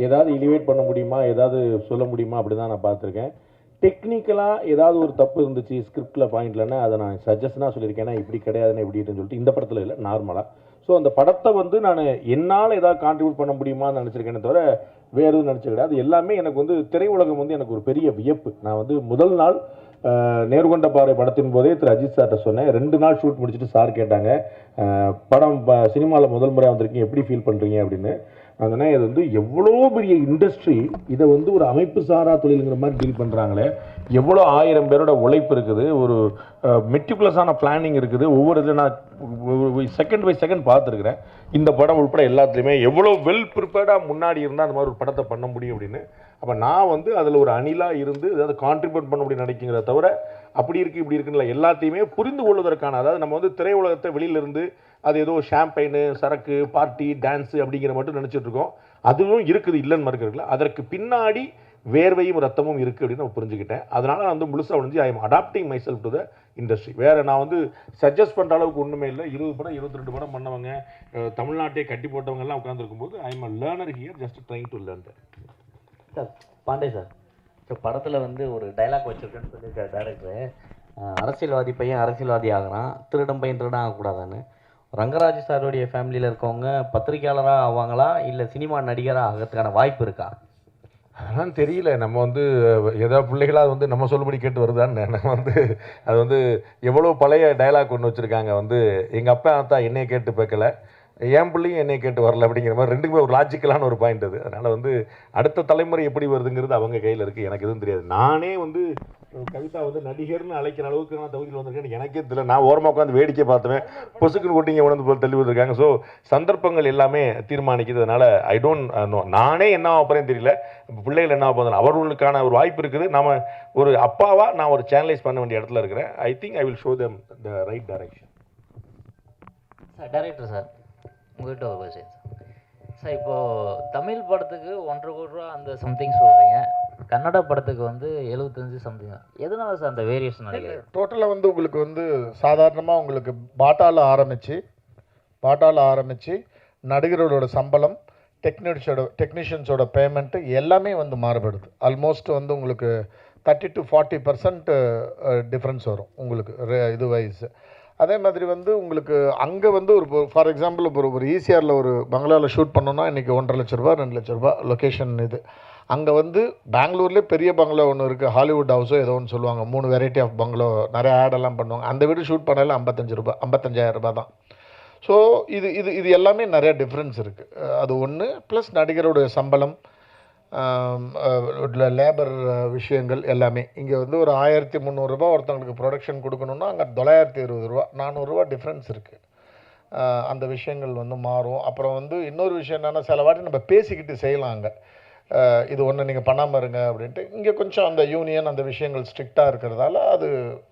ஏதாவது எலிவேட் பண்ண முடியுமா, ஏதாவது சொல்ல முடியுமா அப்படி தான் நான் பார்த்துருக்கேன். டெக்னிக்கலாக ஏதாவது ஒரு தப்பு இருந்துச்சு ஸ்கிரிப்டில் பாயிண்ட்லன்னா அதை நான் சஜஷனாக சொல்லியிருக்கேன், இப்படி கிடையாதுன்னு இப்படின்னு சொல்லிட்டு. இந்த படத்தில் இல்லை, நார்மலாக. ஸோ அந்த படத்தை வந்து நான் என்னால் ஏதாவது கான்ட்ரிபியூட் பண்ண முடியுமான்னு நினச்சிருக்கேனே தவிர வேறு எதுவும் நினச்ச கிடையாது. அது எல்லாமே எனக்கு வந்து திரையுலகம் வந்து எனக்கு ஒரு பெரிய வியப்பு. நான் வந்து முதல் நாள் நேர்கொண்ட பார்வை படத்தின் போதே திரு அஜித் சார்கிட்ட சொன்னேன். 2 நாள் ஷூட் முடிச்சுட்டு சார் கேட்டாங்க, படம் சினிமாவில் முதல் முறையாக வந்திருக்கீங்க, எப்படி ஃபீல் பண்ணுறீங்க அப்படின்னு. நான் சொன்னேன், இது வந்து எவ்வளோ பெரிய இண்டஸ்ட்ரி, இதை வந்து ஒரு அமைப்பு சாரா தொழிலுங்கிற மாதிரி டீல் பண்ணுறாங்களே, எவ்வளோ 1000 பேரோட உழைப்பு இருக்குது, ஒரு மெட்டிகுலஸான பிளானிங் இருக்குது. ஒவ்வொரு இதில் நான் செகண்ட் பை செகண்ட் பார்த்துருக்குறேன். இந்த படம் உட்பட எல்லாத்துலேயுமே எவ்வளோ வெல் ப்ரிப்பேர்டாக முன்னாடி இருந்தால் அந்த மாதிரி ஒரு படத்தை பண்ண முடியும் அப்படின்னு. அப்போ நான் வந்து அதில் ஒரு அணிலாக இருந்து ஏதாவது கான்ட்ரிபியூட் பண்ண முடியும் நினைக்கிறத தவிர அப்படி இருக்குது இப்படி இருக்குன்னு எல்லாத்தையுமே புரிந்து கொள்வதற்கான, அதாவது நம்ம வந்து திரையுலகத்தை வெளியிலிருந்து அது ஏதோ ஷாம்பைனு, சரக்கு, பார்ட்டி, டான்ஸு அப்படிங்கிற மட்டும் நினச்சிட்டு இருக்கோம். அதுவும் இருக்குது, இல்லைன்னு மறுக்கிறதுல. அதற்கு பின்னாடி வேர்வையும் ரத்தமும் இருக்குது அப்படின்னு நான் புரிஞ்சுக்கிட்டேன். அதனால் நான் வந்து முழுசாக வந்து I am adapting myself to the industry. வேறு நான் வந்து சஜஸ்ட் பண்ணுற அளவுக்கு ஒன்றுமே இல்லை. 20 படம் 22 படம் பண்ணவங்க, தமிழ்நாட்டையே கட்டி போட்டவங்கெல்லாம் உட்காந்துருக்கும்போது I am a learner here, just trying to learn. Sir Pandey sir, இப்போ படத்தில் வந்து ஒரு டைலாக் வச்சுருக்கேன்னு சொல்லியிருக்காரு டேரக்டரு. அரசியல்வாதி பையன் அரசியல்வாதி ஆகிறான், திருடன் பையன் திருடன் ஆகக்கூடாதான்னு. ரங்கராஜ் சாருடைய ஃபேமிலியில் இருக்கவங்க பத்திரிக்கையாளராக ஆவாங்களா இல்லை சினிமா நடிகராக ஆகிறதுக்கான வாய்ப்பு இருக்கா? அதெல்லாம் தெரியல. நம்ம வந்து ஏதோ பிள்ளைகளாக வந்து நம்ம சொல்லுபடி கேட்டு வருதான்னு நம்ம வந்து அது வந்து எவ்வளோ பழைய டயலாக் ஒன்று வச்சுருக்காங்க. வந்து எங்கள் அப்பா தான் என்னையை கேட்டு பேக்கலை, என் பிள்ளையும் என்னை கேட்டு வரல அப்படிங்கிற மாதிரி ரெண்டுக்குமே ஒரு லாஜிக்கலான ஒரு பாயிண்ட் அது. அதனால் வந்து அடுத்த தலைமுறை எப்படி வருதுங்கிறது அவங்க கையில் இருக்குது, எனக்கு எதுவும் தெரியாது. நானே வந்து கவிதா வந்து நடிகர்னு அழைக்கிற அளவுக்கு நான் தகுதியில் வந்திருக்கேன்னு எனக்கே தெரியல. நான் ஓரமாக உட்காந்து வேடிக்கை பார்த்தேன், பொசுக்குன்னு கொட்டிங்க உணர்ந்து போல் தள்ளி வந்திருக்காங்க. ஸோ சந்தர்ப்பங்கள் எல்லாமே தீர்மானிக்குது. அதனால் ஐ டோன்ட் நோ, நானே என்ன ஆகப்போறேன்னு தெரியல, பிள்ளைகள் என்ன ஆக அவர்களுக்கான ஒரு வாய்ப்பு இருக்குது. நம்ம ஒரு அப்பாவாக நான் ஒரு சேனலைஸ் பண்ண வேண்டிய இடத்துல இருக்கிறேன். I think I will show them the right direction. Sir director sir, உங்கள்கிட்ட ஒரு கொஸ்டின் சார். இப்போது தமிழ் படத்துக்கு 1.5 கோடி ரூபா அந்த சம்திங் சொல்கிறீங்க, கன்னட படத்துக்கு வந்து 75 சம்திங். எதனால சார் அந்த வேரியேஷன் நினைக்கிறேன்? டோட்டலாக வந்து உங்களுக்கு வந்து சாதாரணமாக உங்களுக்கு பாட்டால் ஆரம்பித்து நடிகர்களோட சம்பளம், டெக்னீஷியன்ஸோட பேமெண்ட்டு எல்லாமே வந்து மாறுபடுது. ஆல்மோஸ்ட் வந்து உங்களுக்கு 30 to 40% டிஃப்ரென்ஸ் வரும் உங்களுக்கு இது வைஸ். அதே மாதிரி வந்து உங்களுக்கு அங்கே வந்து ஒரு ஃபார் எக்ஸாம்பிள் ஒரு ஈசிஆரில் ஒரு பங்களாவில் ஷூட் பண்ணோன்னா இன்றைக்கி 1.5 லட்ச ரூபா 2 லட்ச ரூபா லொக்கேஷன் இது. அங்கே வந்து பெங்களூர்லேயே பெரிய பங்களா ஒன்று இருக்குது, ஹாலிவுட் ஹவுஸோ ஏதோ ஒன்று சொல்லுவாங்க, 3 வெரைட்டி ஆஃப் பங்களோ, நிறைய ஆடெல்லாம் பண்ணுவாங்க. அந்த வீடு ஷூட் பண்ணாலும் 55,000 ரூபா தான். ஸோ இது எல்லாமே நிறைய டிஃப்ரென்ஸ் இருக்குது. அது ஒன்று ப்ளஸ் நடிகருடைய சம்பளம், லேபர் விஷயங்கள் எல்லாமே. இங்கே வந்து ஒரு 1300 ரூபா ஒருத்தவங்களுக்கு ப்ரொடக்ஷன் கொடுக்கணுன்னா அங்கே 920 ரூபா 400 ரூபா டிஃப்ரென்ஸ் இருக்குது. அந்த விஷயங்கள் வந்து மாறும். அப்புறம் வந்து இன்னொரு விஷயம் என்னென்னா, சில வாட்டி நம்ம பேசிக்கிட்டு செய்யலாம். அங்கே இது ஒன்று நீங்கள் பண்ணாமல் இருங்க அப்படின்ட்டு. இங்கே கொஞ்சம் அந்த யூனியன் அந்த விஷயங்கள் ஸ்ட்ரிக்டாக இருக்கிறதால அது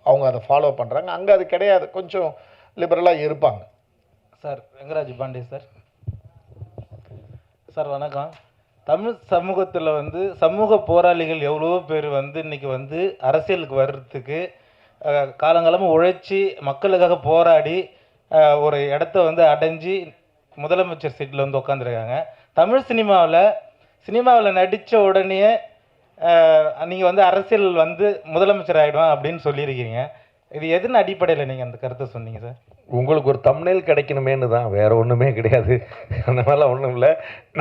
அவங்க அதை ஃபாலோ பண்ணுறாங்க. அங்கே அது கிடையாது, கொஞ்சம் லிபரலாக இருப்பாங்க. Sir Rangaraj Pandey sir. Sir வணக்கம். தமிழ் சமூகத்தில் வந்து சமூக போராளிகள் எவ்வளோ பேர் வந்து இன்றைக்கி வந்து அரசியலுக்கு வர்றதுக்கு காலங்காலமாக உழைச்சி மக்களுக்காக போராடி ஒரு இடத்த வந்து அடைஞ்சி முதலமைச்சர் சீட்டில் வந்து உட்காந்துருக்காங்க. தமிழ் சினிமாவில் நடித்த உடனே நீங்கள் வந்து அரசியல் வந்து முதலமைச்சர் ஆகிடுவேன் அப்படின்னு சொல்லியிருக்கீங்க. இது எதன் அடிப்படையில் நீங்கள் அந்த கருத்தை சொன்னீங்க சார்? உங்களுக்கு ஒரு தம்ப்நெயில் கிடைக்கணுமேனு தான், வேறு ஒன்றுமே கிடையாது. அந்த மாதிரிலாம் ஒன்றும் இல்லை.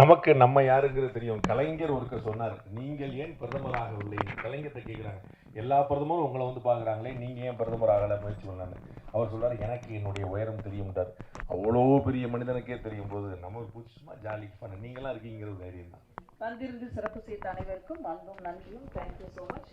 நமக்கு நம்ம யாருங்கிறது தெரியும். கலைஞர் ஒருத்தர் சொன்னார், நீங்கள் ஏன் பிரதமராக இல்லை? கலைஞர்கிட்ட கேட்குறாங்க, எல்லா பிரதமரும் உங்களை வந்து பார்க்குறாங்களே, நீங்கள் ஏன் பிரதமர் ஆகலை முயற்சி பண்ணாங்க? அவர் சொல்கிறார், எனக்கு என்னுடைய உயரம் தெரியும்ட்டார். அவ்வளோ பெரிய மனிதனுக்கே தெரியும் போது நம்ம புதுசுமா ஜாலி பண்ண நீங்களாம் இருக்கீங்கிறது தைரியம் தான். வந்திருந்து சிறப்பு செய்த அனைவருக்கும் அன்பும் நன்றியும். Thank you so much.